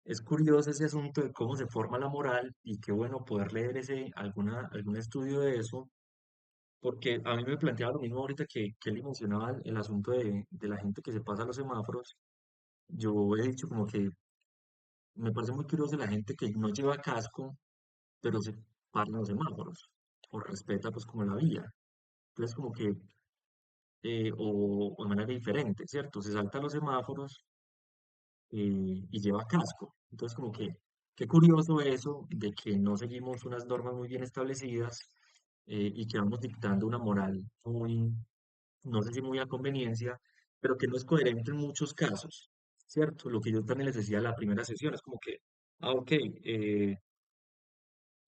es curioso ese asunto de cómo se forma la moral y qué bueno poder leer algún estudio de eso, porque a mí me planteaba lo mismo ahorita que él mencionaba el asunto de la gente que se pasa a los semáforos. Yo he dicho como que me parece muy curioso la gente que no lleva casco, pero se para en los semáforos o respeta pues como la vía. Entonces como que, o de manera diferente, ¿cierto? Se salta los semáforos y lleva casco. Entonces, como que, qué curioso eso de que no seguimos unas normas muy bien establecidas y que vamos dictando una moral muy, no sé si muy a conveniencia, pero que no es coherente en muchos casos, ¿cierto? Lo que yo también les decía en la primera sesión es como que, ok,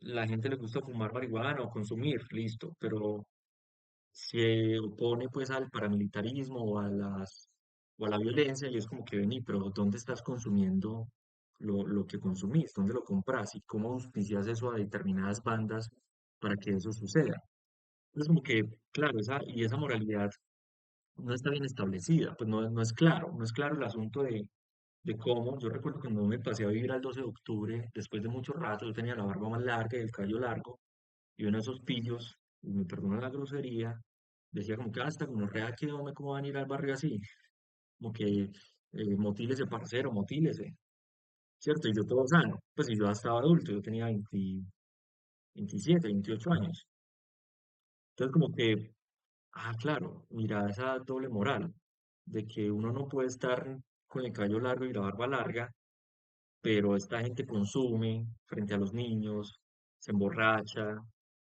la gente le gusta fumar marihuana o consumir, listo, pero se opone pues al paramilitarismo o a la violencia y es como que vení, pero ¿dónde estás consumiendo lo que consumís? ¿Dónde lo compras? ¿Y cómo auspicias eso a determinadas bandas para que eso suceda? Es como que, claro, esa moralidad no está bien establecida, pues no es claro, no es claro el asunto de cómo, yo recuerdo cuando me pasé a vivir al 12 de octubre, después de mucho rato, yo tenía la barba más larga y el cabello largo, y uno de esos pillos, y me perdonan la grosería, decía como que hasta con rea que hombre, ¿cómo van a ir al barrio así? Como que motílese, parcero, motílese, ¿cierto? Y yo todo sano, pues y yo ya estaba adulto, yo tenía 20 27, 28 años. Entonces como que, claro, mira esa doble moral, de que uno no puede estar con el cabello largo y la barba larga, pero esta gente consume frente a los niños, se emborracha,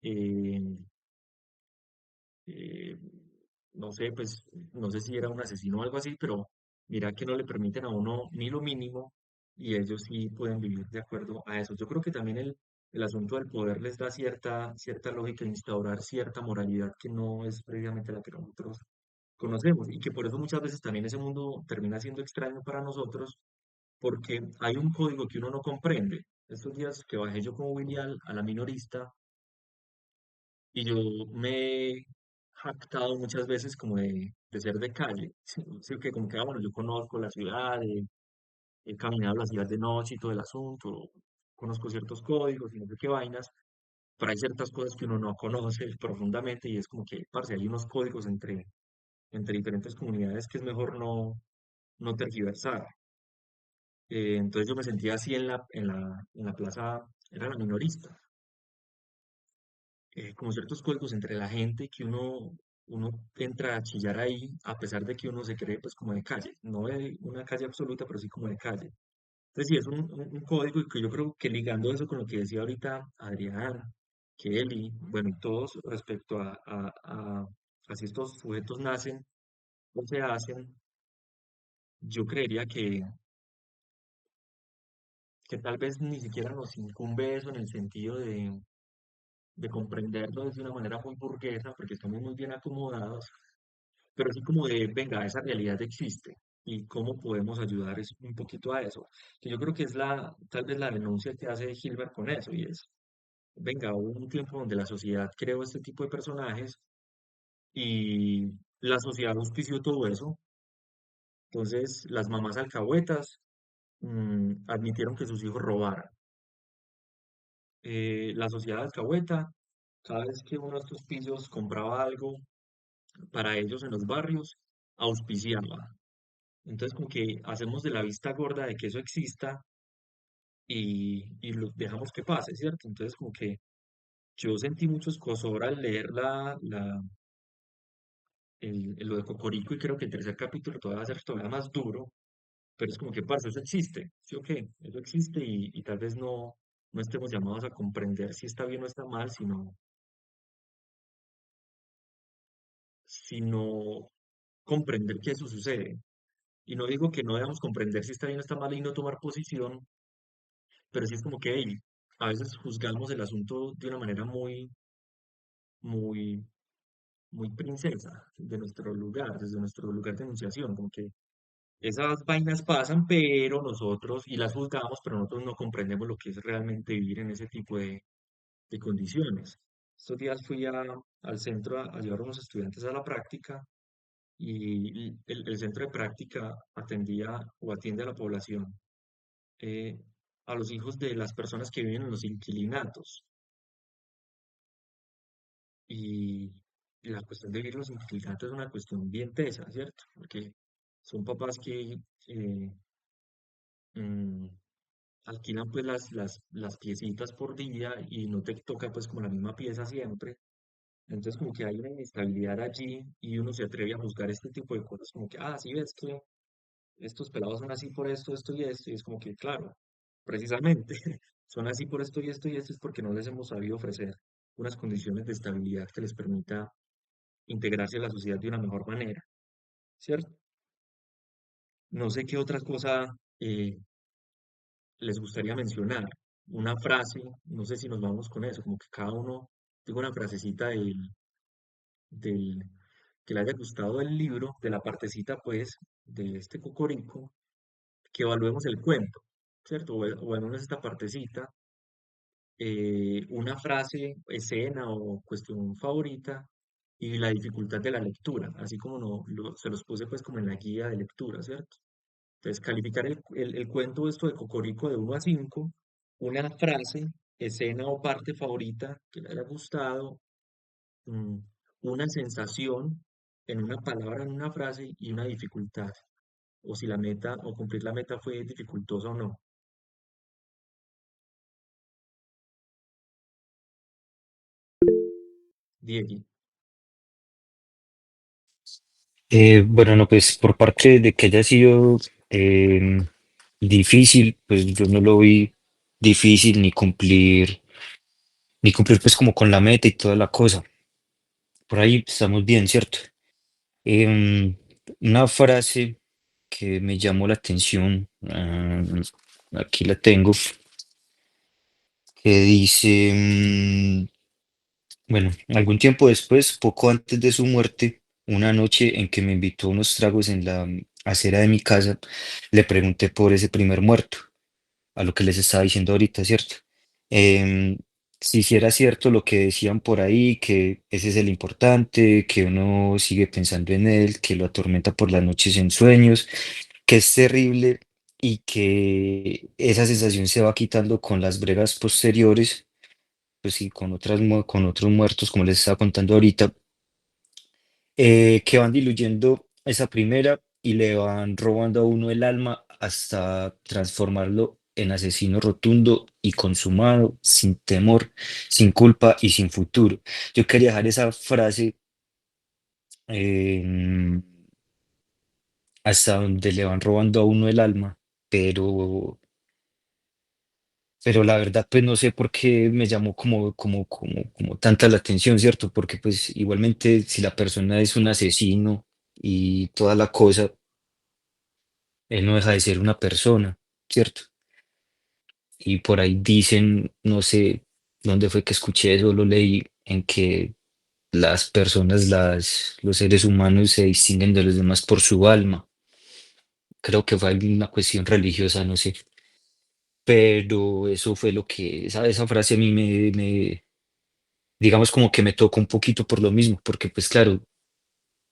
eh, eh, no sé, pues, no sé si era un asesino o algo así, pero mira que no le permiten a uno ni lo mínimo y ellos sí pueden vivir de acuerdo a eso. Yo creo que también el asunto del poder les da cierta lógica, instaurar cierta moralidad que no es previamente la que nosotros conocemos y que por eso muchas veces también ese mundo termina siendo extraño para nosotros porque hay un código que uno no comprende. Estos días que bajé yo con Willy a la minorista y yo me he jactado muchas veces como de ser de calle, sí, que como que, bueno, yo conozco la ciudad, he caminado la ciudad de noche y todo el asunto, conozco ciertos códigos y no sé qué vainas, pero hay ciertas cosas que uno no conoce profundamente y es como que, parce, hay unos códigos entre diferentes comunidades que es mejor no tergiversar. Entonces yo me sentía así en la plaza, era la minorista, como ciertos códigos entre la gente que uno entra a chillar ahí, a pesar de que uno se cree pues como de calle, no de una calle absoluta, pero sí como de calle. Entonces sí, es un código y que yo creo que ligando eso con lo que decía ahorita Adrián, Kelly, bueno, y todos respecto a si estos sujetos nacen o se hacen, yo creería que tal vez ni siquiera nos incumbe eso en el sentido de comprenderlo desde una manera muy burguesa, porque estamos muy bien acomodados, pero así como de, venga, esa realidad existe y cómo podemos ayudar es un poquito a eso, que yo creo que es tal vez la denuncia que hace Hilbert con eso, y es, venga, hubo un tiempo donde la sociedad creó este tipo de personajes y la sociedad auspició todo eso, entonces las mamás alcahuetas admitieron que sus hijos robaran. La sociedad alcahueta, cada vez que uno de estos pillos compraba algo para ellos en los barrios, auspiciaba. Entonces, como que hacemos de la vista gorda de que eso exista y lo dejamos que pase, ¿cierto? Entonces, como que yo sentí mucho escozor al leer lo de Cocorico y creo que el tercer capítulo todavía va a ser todavía más duro, pero es como que, parce, eso existe, ¿sí o qué? Eso existe y tal vez no estemos llamados a comprender si está bien o está mal, sino comprender que eso sucede. Y no digo que no debamos comprender si está bien o está mal y no tomar posición, pero sí es como que hey, a veces juzgamos el asunto de una manera muy, muy princesa, de nuestro lugar, desde nuestro lugar de enunciación, como que esas vainas pasan, pero nosotros, y las juzgamos, pero nosotros no comprendemos lo que es realmente vivir en ese tipo de condiciones. Estos días fui al centro a llevar a unos estudiantes a la práctica y el centro de práctica atendía o atiende a la población, eh, a los hijos de las personas que viven en los inquilinatos. Y la cuestión de vivir los inquilinatos es una cuestión bien tesa, ¿cierto? Porque son papás que mm, alquilan pues las piecitas por día y no te toca pues como la misma pieza siempre. Entonces como que hay una inestabilidad allí y uno se atreve a juzgar este tipo de cosas como que, ah, sí ves que estos pelados son así por esto y esto, y es como que, claro, precisamente son así por esto y esto y esto, es porque no les hemos sabido ofrecer unas condiciones de estabilidad que les permita integrarse a la sociedad de una mejor manera, ¿cierto? No sé qué otra cosa les gustaría mencionar. Una frase, no sé si nos vamos con eso, como que cada uno diga una frasecita del que le haya gustado el libro, de la partecita, pues, de este cocorico, que evaluemos el cuento, ¿cierto? O al menos esta partecita, una frase, escena o cuestión favorita y la dificultad de la lectura, así como se los puse pues como en la guía de lectura, ¿cierto? Entonces, calificar el cuento esto de Cocorico de 1 a 5, una frase, escena o parte favorita que le haya gustado, mm, una sensación en una palabra, en una frase y una dificultad, o si la meta o cumplir la meta fue dificultosa o no. Diego. Bueno, no, pues por parte de que haya sido difícil, pues yo no lo vi difícil ni cumplir pues como con la meta y toda la cosa. Por ahí estamos bien, ¿cierto? Em, una frase que me llamó la atención, aquí la tengo, que dice, bueno, algún tiempo después, poco antes de su muerte, una noche en que me invitó a unos tragos en la acera de mi casa, le pregunté por ese primer muerto, a lo que les estaba diciendo ahorita, ¿cierto? Em, si hiciera cierto lo que decían por ahí, que ese es el importante, que uno sigue pensando en él, que lo atormenta por las noches en sueños, que es terrible y que esa sensación se va quitando con las bregas posteriores, pues sí, con con otros muertos, como les estaba contando ahorita, que van diluyendo esa primera y le van robando a uno el alma hasta transformarlo en asesino rotundo y consumado, sin temor, sin culpa y sin futuro. Yo quería dejar esa frase eh, hasta donde le van robando a uno el alma, pero, pero la verdad, pues no sé por qué me llamó como tanta la atención, ¿cierto? Porque pues igualmente si la persona es un asesino y toda la cosa, él no deja de ser una persona, ¿cierto? Y por ahí dicen, no sé dónde fue que escuché eso, lo leí, en que las personas, los seres humanos se distinguen de los demás por su alma. Creo que fue alguna cuestión religiosa, no sé. Pero eso fue lo que, esa frase a mí digamos como que me tocó un poquito por lo mismo, porque pues claro,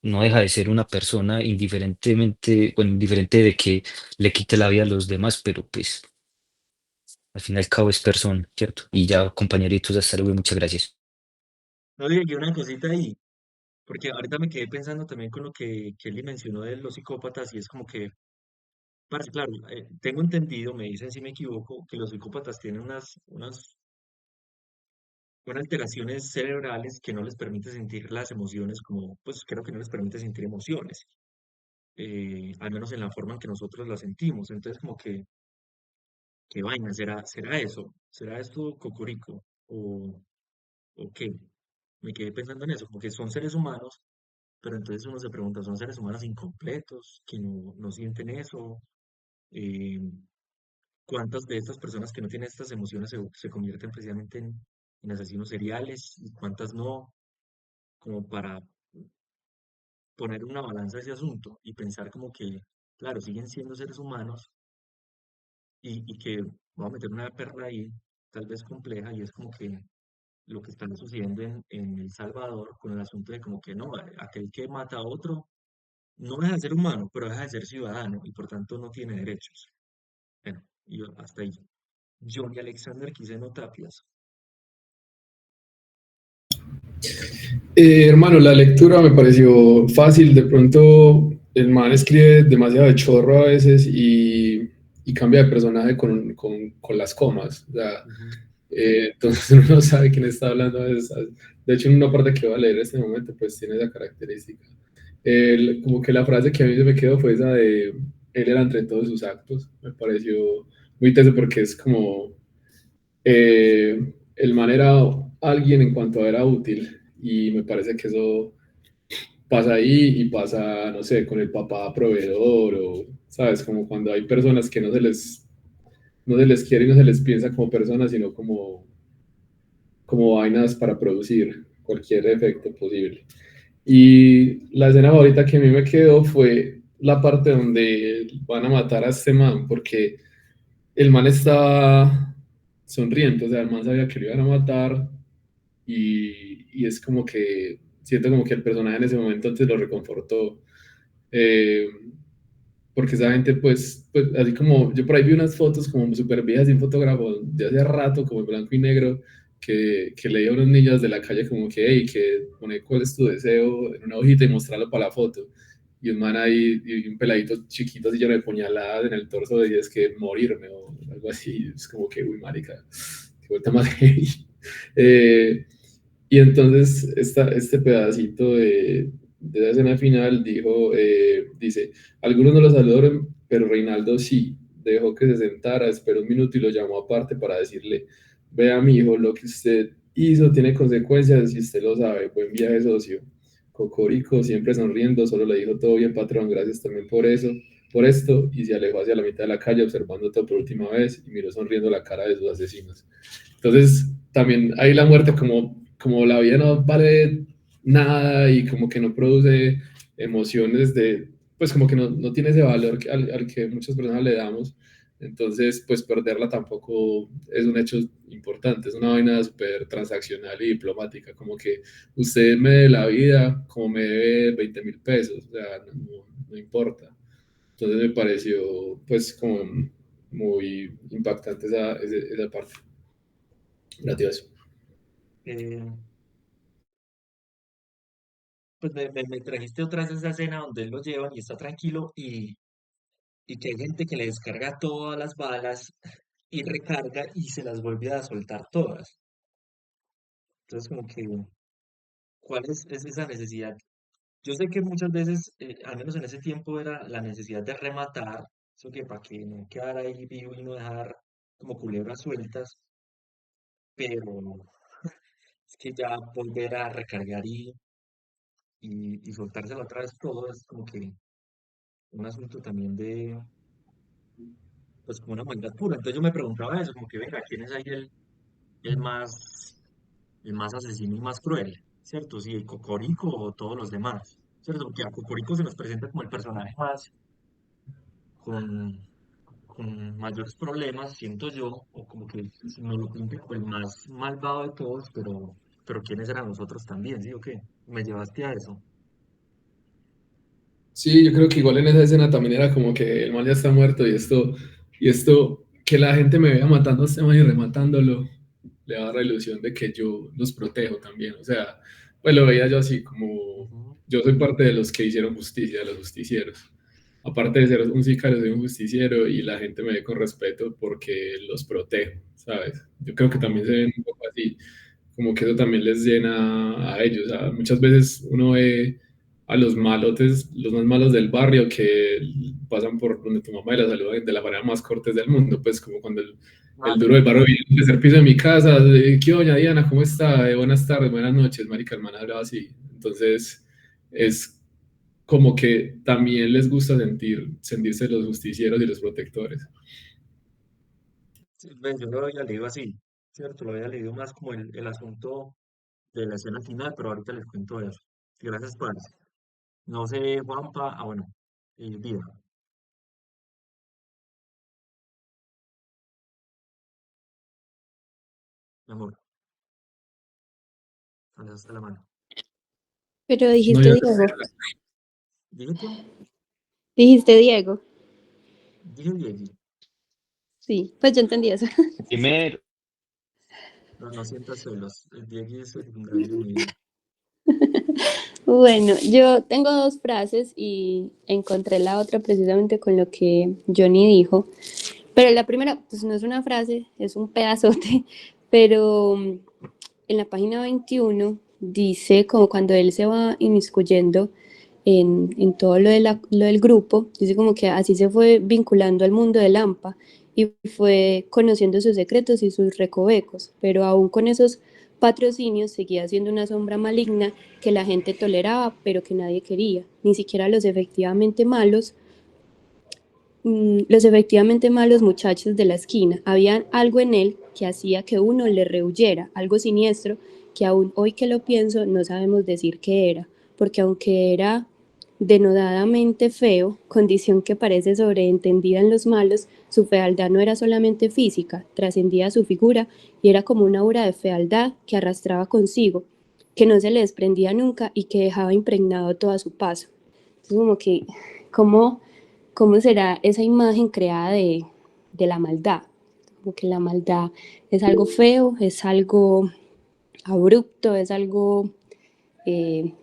no deja de ser una persona indiferentemente, bueno, indiferente de que le quite la vida a los demás, pero pues al fin y al cabo es persona, ¿cierto? Y ya, compañeritos, hasta luego y muchas gracias. No le llegué una cosita ahí, porque ahorita me quedé pensando también con lo que Kelly mencionó de los psicópatas y es como que, parce, claro, tengo entendido, me dicen si me equivoco, que los psicópatas tienen unas alteraciones cerebrales que no les permite sentir las emociones como, pues creo que no les permite sentir emociones, al menos en la forma en que nosotros las sentimos. Entonces, como que, ¿qué vaina? ¿Será eso? ¿Será esto cocorico? ¿O qué? Me quedé pensando en eso, como que son seres humanos, pero entonces uno se pregunta, ¿son seres humanos incompletos que no sienten eso? Eh, ¿Cuántas de estas personas que no tienen estas emociones se convierten precisamente en asesinos seriales y cuántas no? Como para poner una balanza a ese asunto y pensar como que, claro, siguen siendo seres humanos y que voy a meter una perla ahí, tal vez compleja, y es como que lo que está sucediendo en El Salvador con el asunto de como que no, aquel que mata a otro no deja de ser humano, pero deja de ser ciudadano y por tanto no tiene derechos. Bueno, y hasta ahí. Johnny Alexander Quiseno Tapias. Hermano, la lectura me pareció fácil. De pronto el man escribe demasiado de chorro a veces y cambia de personaje con las comas. O sea, Ujú. entonces uno no sabe quién está hablando a veces. De hecho, en una parte que voy a leer en este momento, pues tiene esa característica. Como que la frase que a mí se me quedó fue esa de él era entre todos sus actos. Me pareció muy teso porque es como el man era alguien en cuanto a era útil y me parece que eso pasa ahí y pasa, no sé, con el papá proveedor o, ¿sabes? Como cuando hay personas que no se les quiere y no se les piensa como personas, sino como vainas para producir cualquier efecto posible. Y la escena favorita que a mí me quedó fue la parte donde van a matar a este man, porque el man estaba sonriendo, o sea, el man sabía que lo iban a matar y es como que siento como que el personaje en ese momento antes lo reconfortó. Eh, porque esa gente, pues, así como yo por ahí vi unas fotos como súper viejas de un fotógrafo de hace rato, como en blanco y negro, que leía a unos niños de la calle como que, hey, que pone cuál es tu deseo en una hojita y mostrarlo para la foto. Y un man ahí, y un peladito chiquito así lleno de puñaladas en el torso y es que morirme o algo así. Es como que, uy, marica, qué vuelta más heavy. Eh, y entonces este pedacito de la escena final dice, algunos no lo saludaron, pero Reinaldo sí, dejó que se sentara, esperó un minuto y lo llamó aparte para decirle, vea mi hijo, lo que usted hizo tiene consecuencias y usted lo sabe, buen viaje socio. Cocorico, siempre sonriendo, solo le dijo todo bien, patrón, gracias también por eso, por esto, y se alejó hacia la mitad de la calle observando todo por última vez y miró sonriendo la cara de sus asesinos. Entonces, también ahí la muerte como la vida no vale nada y como que no produce emociones pues como que no tiene ese valor al que muchas personas le damos. Entonces, pues perderla tampoco es un hecho importante, es una vaina súper transaccional y diplomática, como que usted me dé la vida como me debe 20.000 pesos, o sea, no importa. Entonces me pareció pues como muy impactante esa parte. Gracias. Eh, pues me trajiste otra vez esa escena donde él lo llevan y está tranquilo y que hay gente que le descarga todas las balas y recarga y se las vuelve a soltar todas. Entonces, como que, ¿cuál es esa necesidad? Yo sé que muchas veces, al menos en ese tiempo, era la necesidad de rematar, eso que para que no quedara ahí vivo y no dejar como culebras sueltas, pero es que ya volver a recargar y soltárselo otra vez todo es como que un asunto también de, pues como una maldad pura. Entonces yo me preguntaba eso, como que venga, ¿quién es ahí el más, el más asesino y más cruel? ¿Cierto? Si el Cocorico o todos los demás, ¿cierto? Porque a Cocorico se nos presenta como el personaje más con, con mayores problemas, siento yo, o como que nos lo pinta como el más malvado de todos, pero ¿quiénes eran los otros también? ¿Sí o qué? Me llevaste a eso. Sí, yo creo que igual en esa escena también era como que el mal ya está muerto y esto, que la gente me vea matando a este man y rematándolo, le da la ilusión de que yo los protejo también. O sea, pues lo veía yo así como, Ujú. yo soy parte de los que hicieron justicia, de los justicieros. Aparte de ser un sicario, soy un justiciero y la gente me ve con respeto porque los protejo, ¿sabes? Yo creo que también se ven un poco así, como que eso también les llena a ellos. Muchas veces uno ve a los malotes, los más malos del barrio que pasan por donde tu mamá y la saludan de la manera más cortés del mundo, pues como cuando el Ah, duro del sí. barrio viene a tercer piso de mi casa, ¿qué doña Diana? ¿Cómo está? Buenas tardes, buenas noches, marica, hermana, hablaba así. Entonces, es como que también les gusta sentirse los justicieros y los protectores. Sí, ves, yo lo había leído así, ¿cierto? Lo había leído más como el asunto de la escena final, pero ahorita les cuento eso. Gracias, Paz. No sé, Juanpa, bueno, Vida, mi amor, hasta la mano. Pero No, dijiste yo, Diego, ¿Dije qué? dijiste Diego, Dije Diegui. sí, pues yo entendí eso. Primero, No sientas celos. El Diegui es el grande de mi vida. Bueno, yo tengo dos frases y encontré la otra precisamente con lo que Johnny dijo. Pero la primera, pues no es una frase, es un pedazote, pero en la página 21 dice como cuando él se va inmiscuyendo en todo lo del grupo, dice como que así se fue vinculando al mundo de Lampa y fue conociendo sus secretos y sus recovecos, pero aún con esos patrocinios seguía siendo una sombra maligna que la gente toleraba, pero que nadie quería, ni siquiera los efectivamente malos muchachos de la esquina. Había algo en él que hacía que uno le rehuyera, algo siniestro que aún hoy que lo pienso no sabemos decir qué era, porque aunque era denodadamente feo, condición que parece sobreentendida en los malos, su fealdad no era solamente física, trascendía su figura y era como una aura de fealdad que arrastraba consigo, que no se le desprendía nunca y que dejaba impregnado todo a su paso. Entonces, como que, como ¿cómo será esa imagen creada de la maldad? Como que la maldad es algo feo, es algo abrupto, es algo eh,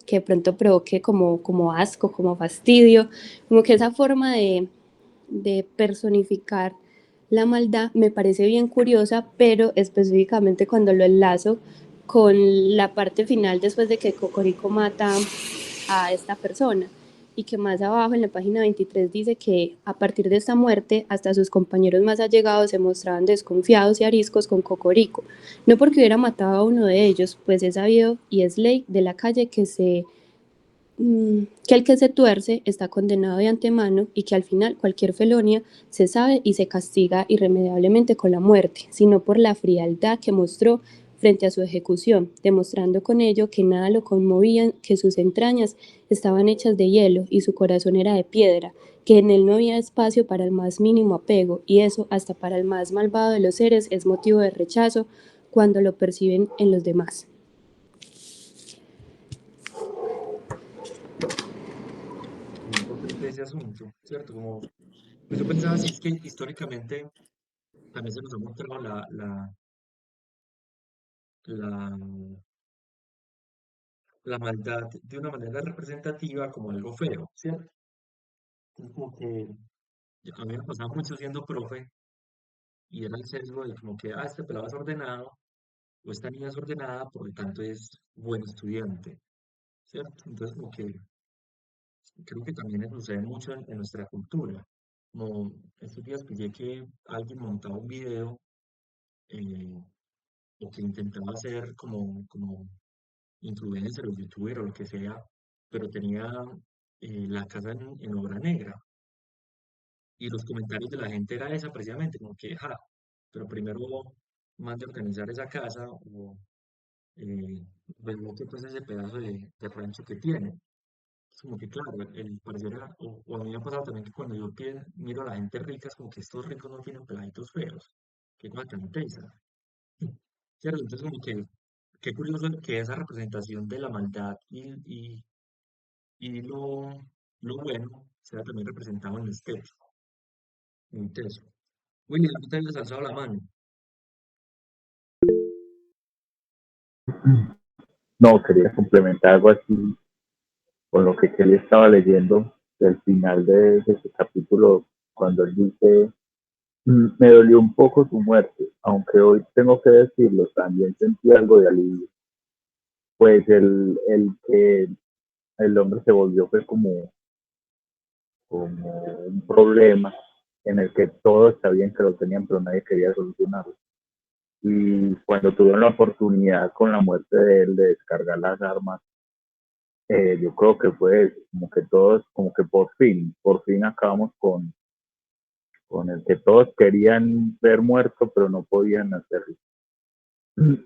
que de pronto provoque como asco, como fastidio, como que esa forma de personificar la maldad me parece bien curiosa, pero específicamente cuando lo enlazo con la parte final después de que Cocorico mata a esta persona, y que más abajo en la página 23 dice que a partir de esta muerte hasta sus compañeros más allegados se mostraban desconfiados y ariscos con Cocorico, no porque hubiera matado a uno de ellos, pues es sabido y es ley de la calle que el que se tuerce está condenado de antemano y que al final cualquier felonía se sabe y se castiga irremediablemente con la muerte, sino por la frialdad que mostró frente a su ejecución, demostrando con ello que nada lo conmovía, que sus entrañas estaban hechas de hielo y su corazón era de piedra, que en él no había espacio para el más mínimo apego, y eso hasta para el más malvado de los seres es motivo de rechazo cuando lo perciben en los demás. Muy potente ese asunto, ¿cierto? Como, pues yo pensaba así, es que históricamente también se nos ha mostrado la, la maldad de una manera representativa como algo feo, ¿cierto? Es como que a mí me pasaba mucho siendo profe y era el sesgo de como que, este pelado es ordenado o esta niña es ordenada, por lo tanto es buen estudiante, ¿cierto? Entonces como que creo que también sucede mucho en nuestra cultura. Como estos días pillé que alguien montaba un video eh, o que intentaba hacer como influencer o youtuber o lo que sea, pero tenía la casa en obra negra. Y los comentarios de la gente era esa precisamente, como que, pero primero mande a organizar esa casa o eh, remote pues ese pedazo de rancho que tiene. Es como que, claro, el pareciera, o a mí me ha pasado también que cuando yo miro a la gente rica, es como que estos ricos no tienen peladitos feos. Qué cosa tan tesa. Cierto, entonces como que, qué curioso que esa representación de la maldad y lo bueno sea también representado en el estético, muy teso. William, ¿no te habías alzado la mano? No, quería complementar algo así con lo que Kelly estaba leyendo del final de ese capítulo, cuando él dice, me dolió un poco su muerte, aunque hoy tengo que decirlo, también sentí algo de alivio, pues el que el hombre se volvió fue como un problema en el que todos sabían que lo tenían, pero nadie quería solucionarlo. Y cuando tuvieron la oportunidad con la muerte de él de descargar las armas, yo creo que fue como que todos, como que por fin acabamos con el que todos querían ver muerto, pero no podían hacerlo.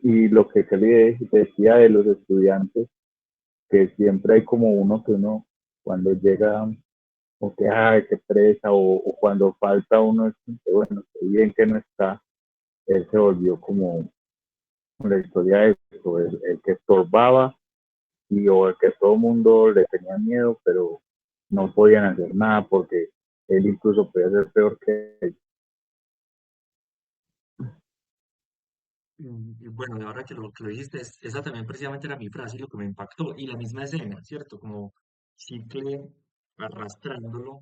Y lo que se le decía de los estudiantes, que siempre hay como cuando llega, o que, ay, qué presa, o cuando falta uno, es como que, bueno, qué bien que no está, él se volvió como la historia de eso, el que estorbaba o el que todo el mundo le tenía miedo, pero no podían hacer nada porque él incluso podía ser peor que él. Y bueno, y ahora que lo dijiste, esa también precisamente era mi frase y lo que me impactó. Y la misma escena, ¿cierto? Como chicle arrastrándolo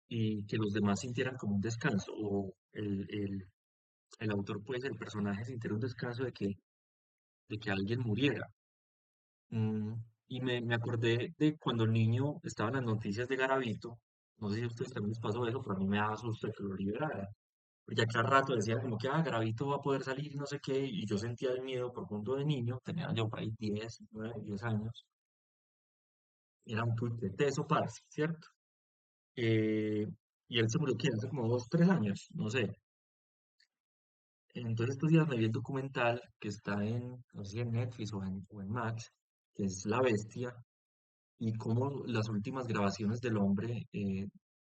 y que los demás sintieran como un descanso. O el autor, pues, el personaje sintiera un descanso de que alguien muriera. Mm, y me acordé de cuando el niño estaba en las noticias de Garavito. No sé si a ustedes también les pasó eso, pero a mí me daba susto de que lo liberaran. Porque a cada rato decía como que, Garavito va a poder salir, no sé qué, y yo sentía el miedo profundo de niño, tenía yo por ahí 10 9 10 años, era un tuit de eso, parce, ¿cierto? Eh, y él se murió, ¿qué? Hace como 2 3 años, no sé. Entonces estos días me vi el documental que está no sé si en Netflix o en Max, que es La Bestia, y cómo las últimas grabaciones del hombre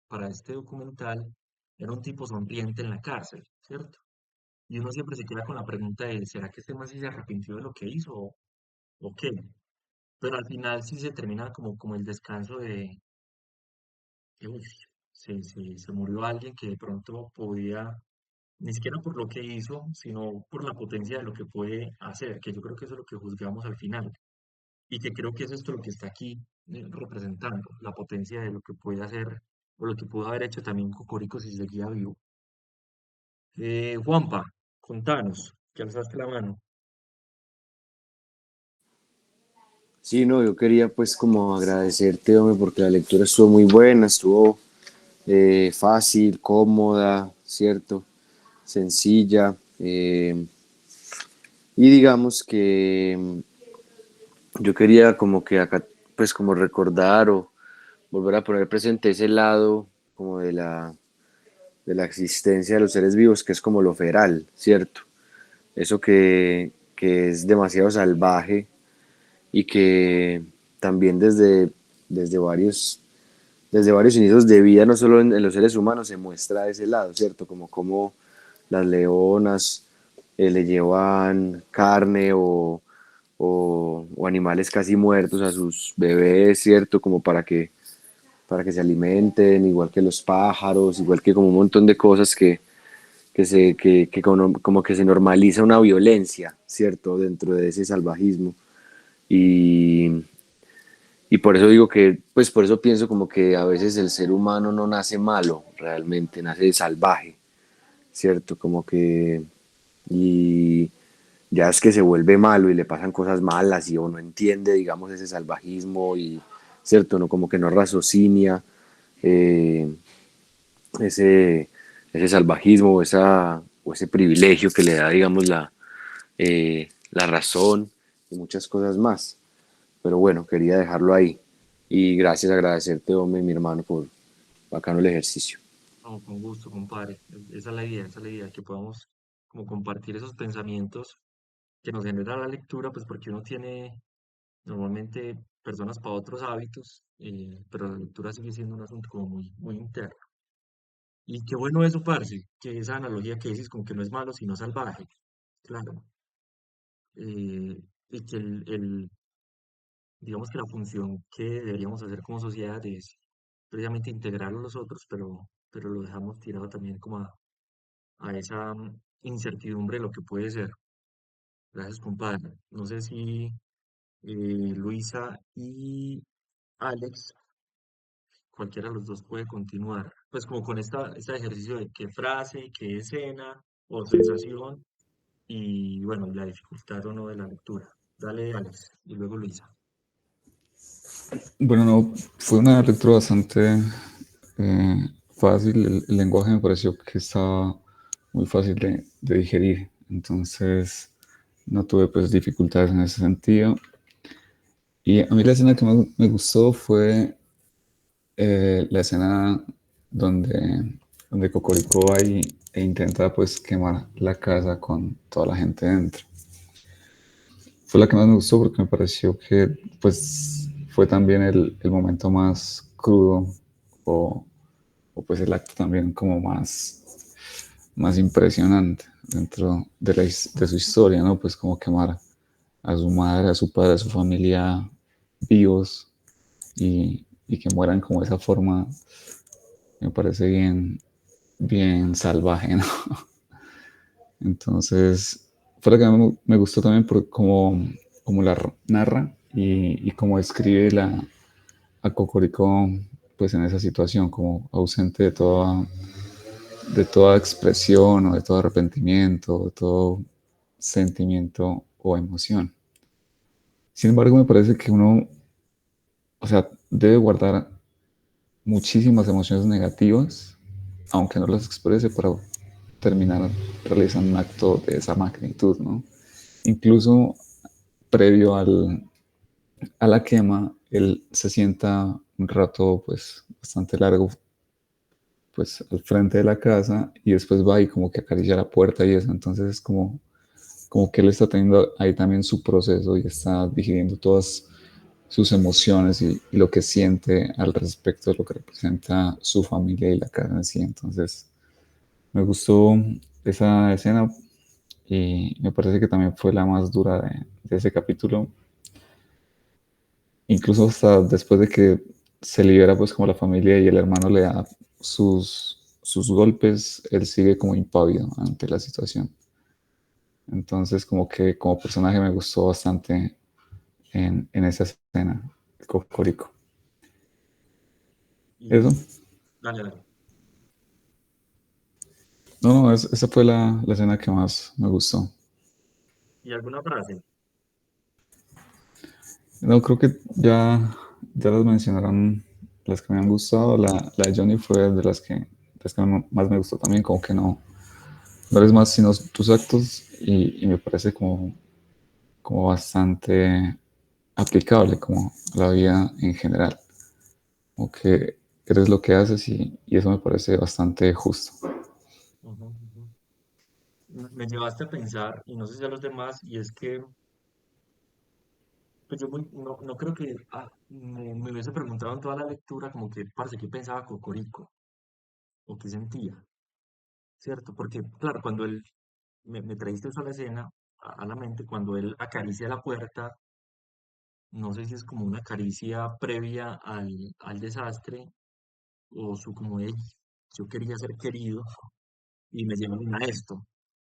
para este documental era un tipo sonriente en la cárcel, ¿cierto? Y uno siempre se queda con la pregunta de, ¿será que este man sí se arrepintió de lo que hizo o qué? Pero al final sí se termina como el descanso de que uy, se murió alguien que de pronto podía, ni siquiera por lo que hizo, sino por la potencia de lo que puede hacer, que yo creo que eso es lo que juzgamos al final. Y que creo que es esto lo que está aquí representando, la potencia de lo que puede hacer o lo que pudo haber hecho también Cocorico si seguía vivo. Juanpa, contanos, que alzaste la mano. Sí, no, yo quería pues como agradecerte, hombre, porque la lectura estuvo muy buena, estuvo fácil, cómoda, ¿cierto? Sencilla. Y digamos que yo quería como que acá, pues como recordar o volver a poner presente ese lado como de la existencia de los seres vivos, que es como lo feral, ¿cierto? Eso que es demasiado salvaje y que también desde desde varios inicios de vida, no solo en los seres humanos, se muestra ese lado, ¿cierto? Como las leonas le llevan carne o animales casi muertos a sus bebés, ¿cierto? Como para que se alimenten, igual que los pájaros, igual que como un montón de cosas que como que se normaliza una violencia, ¿cierto? Dentro de ese salvajismo. Y, y por eso digo que, pues por eso pienso como que a veces el ser humano no nace malo, realmente, nace salvaje, ¿cierto? Como que, y ya es que se vuelve malo y le pasan cosas malas y uno entiende, digamos, ese salvajismo y, ¿cierto? No, como que no raciocinia eh, ese, ese salvajismo o ese privilegio que le da, digamos, la razón y muchas cosas más. Pero bueno, quería dejarlo ahí. Y gracias, agradecerte, hombre, mi hermano, por bacano el ejercicio. No, con gusto, compadre. Esa es la idea, esa es la idea, que podamos como compartir esos pensamientos que nos genera la lectura, pues porque uno tiene normalmente personas para otros hábitos, pero la lectura sigue siendo un asunto como muy, muy interno. Y qué bueno eso, parce, que esa analogía que dices con que no es malo, sino salvaje, claro. Y que digamos que la función que deberíamos hacer como sociedad es precisamente integrar a los otros, pero lo dejamos tirado también como a esa incertidumbre de lo que puede ser. Gracias, compadre. No sé si Luisa y Alex, cualquiera de los dos puede continuar, pues como con este ejercicio de qué frase, qué escena o sensación y bueno, la dificultad o no de la lectura. Dale, Alex, y luego Luisa. Bueno, no, fue una lectura bastante fácil. El lenguaje me pareció que estaba muy fácil de digerir. Entonces, no tuve pues dificultades en ese sentido. Y a mí la escena que más me gustó fue la escena donde Cocorico va e intenta pues quemar la casa con toda la gente dentro. Fue la que más me gustó porque me pareció que pues fue también el momento más crudo o, o pues el acto también como más impresionante dentro de su historia, ¿no? Pues como quemar a su madre, a su padre, a su familia vivos y que mueran como de esa forma, me parece bien salvaje, ¿no? Entonces, fue la que me gustó también por cómo la narra y cómo describe a Cocorico pues en esa situación, como ausente de toda expresión o de todo arrepentimiento, de todo sentimiento o emoción. Sin embargo, me parece que uno, o sea, debe guardar muchísimas emociones negativas, aunque no las exprese para terminar realizando un acto de esa magnitud, ¿no? Incluso previo a la quema, él se sienta un rato, pues, bastante largo, pues, al frente de la casa y después va y como que acaricia la puerta y eso. Entonces es como que él está teniendo ahí también su proceso y está digiriendo todas sus emociones y lo que siente al respecto de lo que representa su familia y la casa en sí. Entonces, me gustó esa escena y me parece que también fue la más dura de ese capítulo. Incluso hasta después de que se libera pues como la familia y el hermano le da sus golpes, él sigue como impávido ante la situación. Entonces como que como personaje me gustó bastante en esa escena, el Cocorico. Eso. Y dale, dale. No, esa fue la escena que más me gustó. ¿Y alguna frase? No, creo que ya las mencionaron las que me han gustado. La de Johnny fue de las que más me gustó también, como que no eres más sino tus actos y me parece como bastante aplicable como a la vida en general. Como que eres lo que haces y eso me parece bastante justo. Ujú, ujú. Me llevaste a pensar, y no sé si a los demás, y es que pues no creo que me hubiese preguntado en toda la lectura como que, parce, ¿qué pensaba Cocorico? ¿O qué sentía? ¿Cierto? Porque, claro, cuando él, me trajiste eso a la escena, a la mente, cuando él acaricia la puerta, no sé si es como una caricia previa al desastre, o su como, "Ey, yo quería ser querido, y me llevan a esto".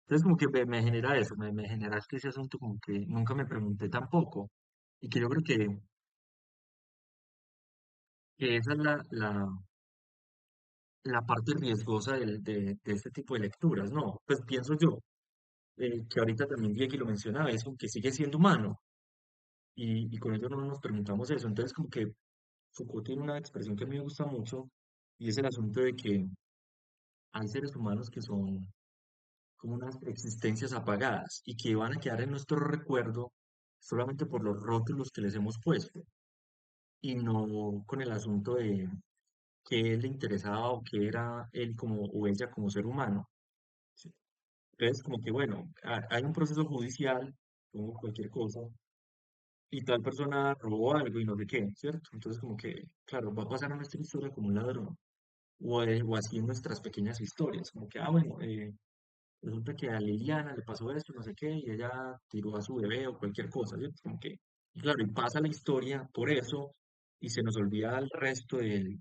Entonces como que me genera eso, me genera que ese asunto como que nunca me pregunté tampoco. Y que yo creo que esa es la parte riesgosa de este tipo de lecturas, ¿no? Pues pienso yo, que ahorita también Diego lo mencionaba, es como que sigue siendo humano, y con ello no nos preguntamos eso. Entonces como que Foucault tiene una expresión que a mí me gusta mucho, y es el asunto de que hay seres humanos que son como unas existencias apagadas y que van a quedar en nuestro recuerdo solamente por los rótulos que les hemos puesto y no con el asunto de qué le interesaba o qué era él como o ella como ser humano. ¿Sí? Entonces, como que bueno, hay un proceso judicial, como cualquier cosa, y tal persona robó algo y no sé qué, ¿cierto? Entonces, como que, claro, va a pasar a nuestra historia como un ladrón, o así en nuestras pequeñas historias, como que, bueno, resulta que a Liliana le pasó esto, no sé qué, y ella tiró a su bebé o cualquier cosa, ¿cierto? Como que, y claro, y pasa la historia por eso, y se nos olvida el resto de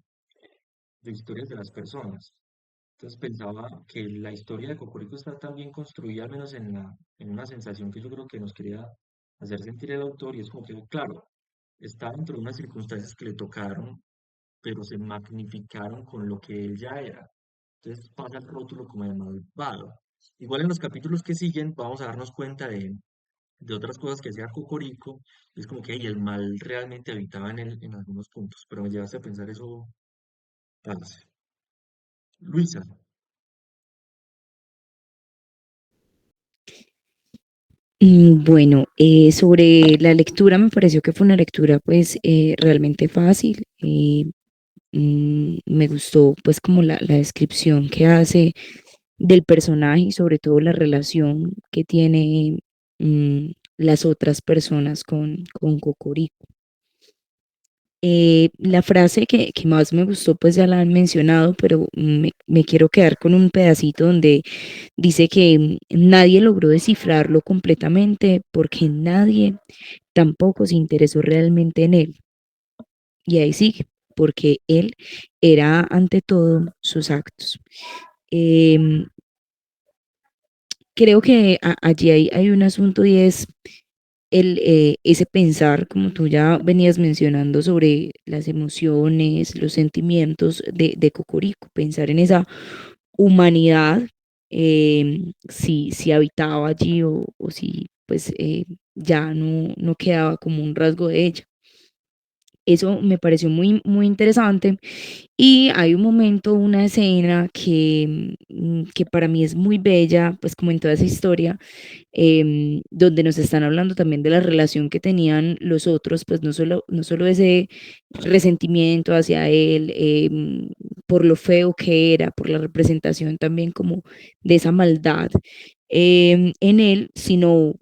historias de las personas. Entonces pensaba que la historia de Cocorico está tan bien construida, al menos en una sensación que yo creo que nos quería hacer sentir el autor, y es como que, claro, está dentro de unas circunstancias que le tocaron, pero se magnificaron con lo que él ya era. Entonces pasa el rótulo como de malvado. Igual en los capítulos que siguen vamos a darnos cuenta de otras cosas que hacía Cocorico. Es como que el mal realmente habitaba en él en algunos puntos, pero me llevaste a pensar eso, parce. Luisa. Bueno, sobre la lectura me pareció que fue una lectura pues realmente fácil. Me gustó pues como la descripción que hace del personaje y sobre todo la relación que tiene las otras personas con Cocorico. La frase que más me gustó, pues ya la han mencionado, pero me quiero quedar con un pedacito donde dice que nadie logró descifrarlo completamente porque nadie tampoco se interesó realmente en él. Y ahí sigue, porque él era ante todo sus actos. Em, Creo que allí hay un asunto y es ese pensar, como tú ya venías mencionando, sobre las emociones, los sentimientos de Cocorico, pensar en esa humanidad, si habitaba allí o si pues ya no quedaba como un rasgo de ella. Eso me pareció muy interesante y hay un momento, una escena que para mí es muy bella, pues como en toda esa historia, donde nos están hablando también de la relación que tenían los otros, pues no solo ese resentimiento hacia él, por lo feo que era, por la representación también como de esa maldad en él, sino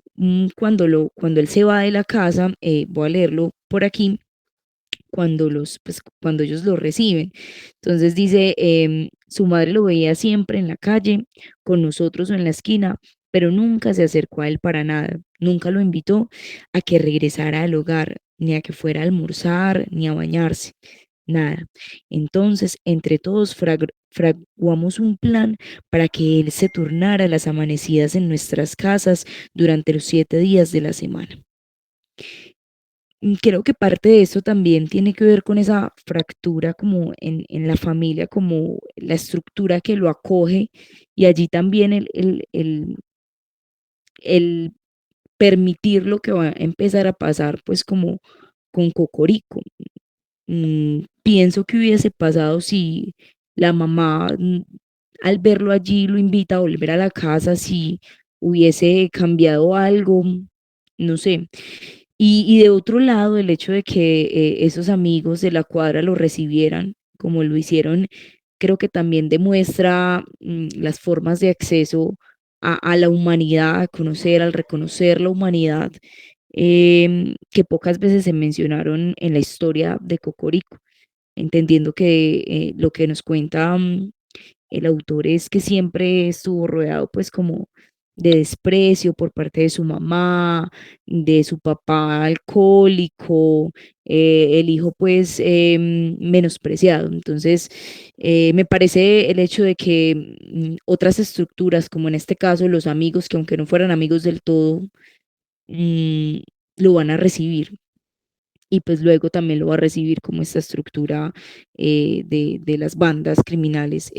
cuando él se va de la casa, voy a leerlo por aquí, cuando ellos lo reciben. Entonces dice, su madre lo veía siempre en la calle, con nosotros o en la esquina, pero nunca se acercó a él para nada, nunca lo invitó a que regresara al hogar, ni a que fuera a almorzar, ni a bañarse, nada. Entonces, entre todos fraguamos un plan para que él se turnara las amanecidas en nuestras casas durante los 7 días de la semana. Creo que parte de eso también tiene que ver con esa fractura como en la familia, como la estructura que lo acoge y allí también el permitir lo que va a empezar a pasar, pues como con Cocorico. Pienso que hubiese pasado si la mamá al verlo allí lo invita a volver a la casa, si hubiese cambiado algo, no sé. Y de otro lado, el hecho de que esos amigos de la cuadra lo recibieran como lo hicieron, creo que también demuestra las formas de acceso a la humanidad, a conocer, al reconocer la humanidad, que pocas veces se mencionaron en la historia de Cocorico, entendiendo que lo que nos cuenta el autor es que siempre estuvo rodeado pues como de desprecio por parte de su mamá, de su papá alcohólico, el hijo pues menospreciado. Entonces, me parece el hecho de que otras estructuras, como en este caso los amigos, que aunque no fueran amigos del todo, mm, lo van a recibir y pues luego también lo va a recibir como esta estructura de las bandas criminales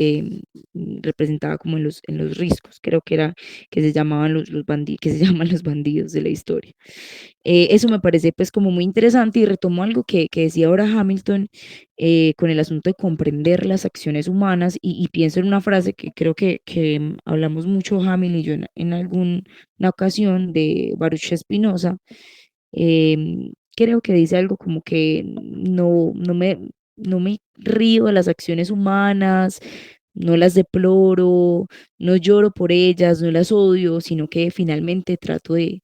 representada como en los riscos, creo que era que se llamaban los bandidos, que se llaman los bandidos de la historia. Eso me parece pues como muy interesante y retomo algo que decía ahora Hamilton con el asunto de comprender las acciones humanas y pienso en una frase que creo que hablamos mucho Hamilton y yo en alguna ocasión de Baruch Spinoza. Creo que dice algo como que no me río de las acciones humanas, no las deploro, no lloro por ellas, no las odio, sino que finalmente trato de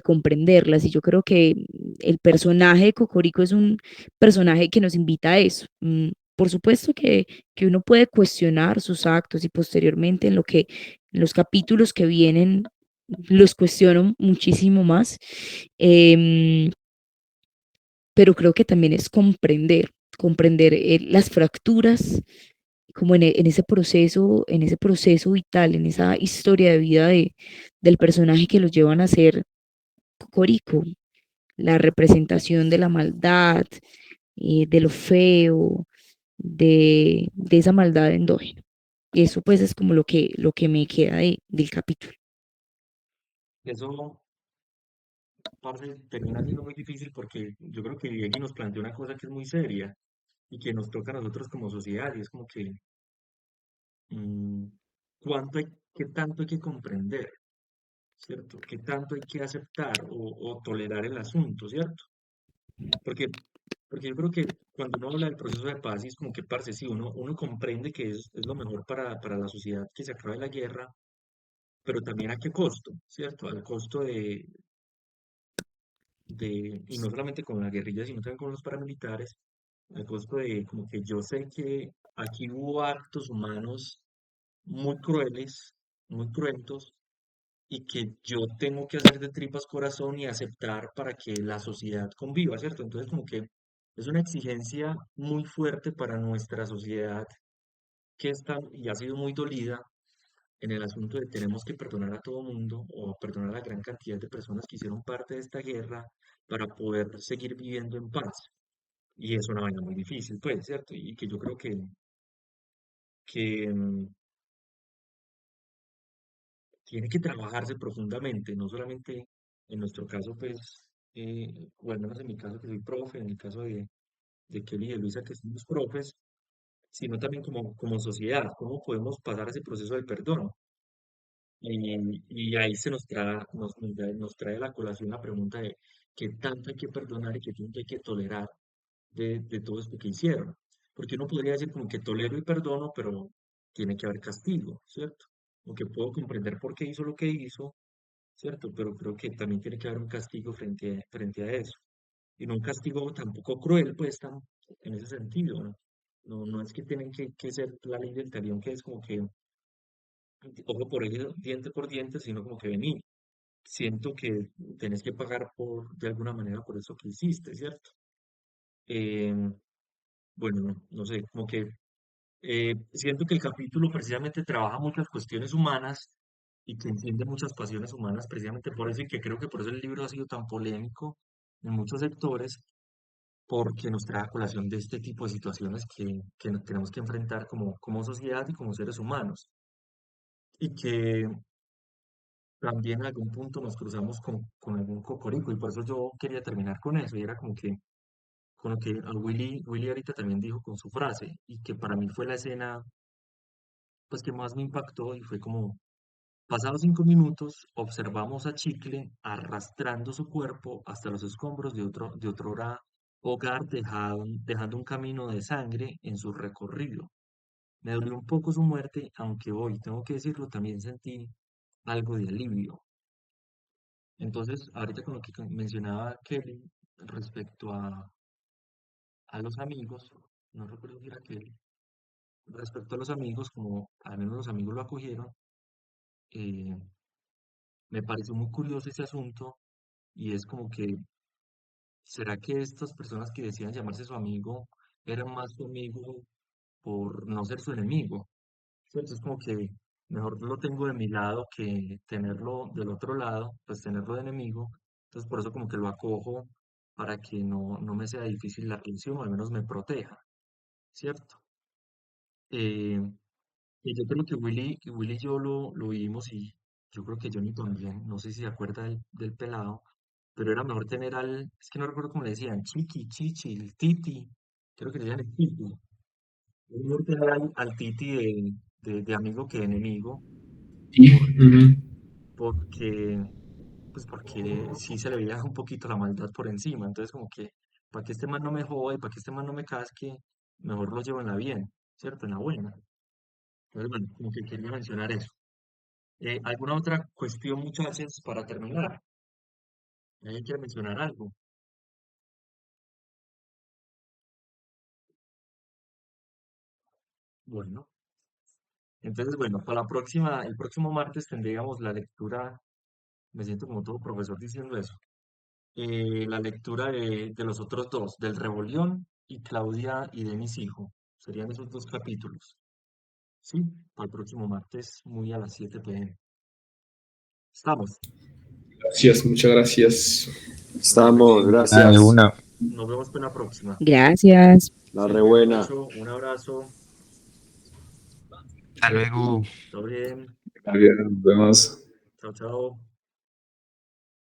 comprenderlas. Y yo creo que el personaje de Cocorico es un personaje que nos invita a eso. Por supuesto que uno puede cuestionar sus actos y posteriormente en los capítulos que vienen los cuestiono muchísimo más. Em, pero creo que también es comprender las fracturas como en ese proceso vital, en esa historia de vida del personaje que los llevan a ser Cocorico, la representación de la maldad, de lo feo, de esa maldad endógena. Y eso pues es como lo que me queda del capítulo. Eso, parce, termina siendo muy difícil porque yo creo que Diegui nos plantea una cosa que es muy seria y que nos toca a nosotros como sociedad y es como que mm, qué tanto hay que comprender, ¿cierto? ¿Qué tanto hay que aceptar o tolerar el asunto, ¿cierto? Porque, porque yo creo que cuando uno habla del proceso de paz, y es como que, parce, sí, uno comprende que es lo mejor para la sociedad que se acabe la guerra, pero también a qué costo, ¿cierto? Al costo y no solamente con la guerrilla, sino también con los paramilitares, al costo de como que yo sé que aquí hubo actos humanos muy crueles, muy cruentos, y que yo tengo que hacer de tripas corazón y aceptar para que la sociedad conviva, ¿cierto? Entonces, como que es una exigencia muy fuerte para nuestra sociedad que está y ha sido muy dolida en el asunto de tenemos que perdonar a todo mundo o perdonar a la gran cantidad de personas que hicieron parte de esta guerra para poder seguir viviendo en paz. Y es una vaina muy difícil, pues, ¿cierto? Y que yo creo que tiene que trabajarse profundamente, no solamente en nuestro caso, pues, o al menos en mi caso que soy profe, en el caso de Kelly y de Luisa que somos profes, sino también como sociedad, cómo podemos pasar ese proceso de perdón. Y ahí se nos trae a la colación la pregunta de qué tanto hay que perdonar y qué tanto hay que tolerar de todo esto que hicieron. Porque uno podría decir como que tolero y perdono, pero tiene que haber castigo, ¿cierto? Aunque puedo comprender por qué hizo lo que hizo, ¿cierto? Pero creo que también tiene que haber un castigo frente a eso. Y no un castigo tampoco cruel, pues, en ese sentido, ¿no? No es que tienen que ser la ley del talión, que es como que ojo por ojo, diente por diente, sino como que vení, siento que tenés que pagar de alguna manera por eso que hiciste, ¿cierto? Em, bueno, no sé, como que siento que el capítulo precisamente trabaja muchas cuestiones humanas y que entiende muchas pasiones humanas, precisamente por eso, y que creo que por eso el libro ha sido tan polémico en muchos sectores, porque nos trae a colación de este tipo de situaciones que nos tenemos que enfrentar como sociedad y como seres humanos, y que también en algún punto nos cruzamos con algún cocorico, y por eso yo quería terminar con eso, y era como que con lo que a Willy ahorita también dijo con su frase, y que para mí fue la escena pues que más me impactó y fue como, pasados 5 minutos, observamos a Chicle arrastrando su cuerpo hasta los escombros de otro hogar, dejando un camino de sangre en su recorrido. Me dolió un poco su muerte, aunque hoy, tengo que decirlo, también sentí algo de alivio. Entonces, ahorita con lo que mencionaba Kelly respecto a los amigos, no recuerdo si era Kelly, respecto a los amigos, como al menos los amigos lo acogieron, eh, me pareció muy curioso ese asunto y es como que, ¿será que estas personas que decían llamarse su amigo eran más su amigo por no ser su enemigo? ¿Cierto? Es como que mejor lo tengo de mi lado que tenerlo del otro lado, pues tenerlo de enemigo. Entonces por eso como que lo acojo para que no me sea difícil la relación o al menos me proteja, ¿cierto? Eh, y yo creo que Willy y yo lo vimos y yo creo que Johnny también, no sé si se acuerda del pelado, pero era mejor tener es que no recuerdo cómo le decían, Chiqui, Chichi, el Titi, creo que le decían el Titi. Es mejor tener al Titi de amigo que de enemigo, Y, por- ujú. porque, pues porque sí se le veía un poquito la maldad por encima, entonces como que, para que este man no me joda y para que este man no me casque, mejor lo llevo en la bien, ¿cierto? En la buena. Entonces, bueno, como que quería mencionar eso. ¿Alguna otra cuestión, muchachos, para terminar? ¿Alguien quiere mencionar algo? Bueno, entonces, bueno, para la próxima, el próximo martes tendríamos la lectura, me siento como todo profesor diciendo eso, la lectura de los otros dos, del Rebelión y Claudia y Denis Hijo. Serían esos dos capítulos, ¿sí? Para el próximo martes, muy a las 7 p.m. Estamos. Gracias, muchas gracias. Estamos, Perfecto. Ah, de gracias. una. Nos vemos para la próxima. Gracias. La Se cuidan rebuena. mucho. Un abrazo. Hasta luego. Todo bien. Gracias, nos vemos. Chao, chao.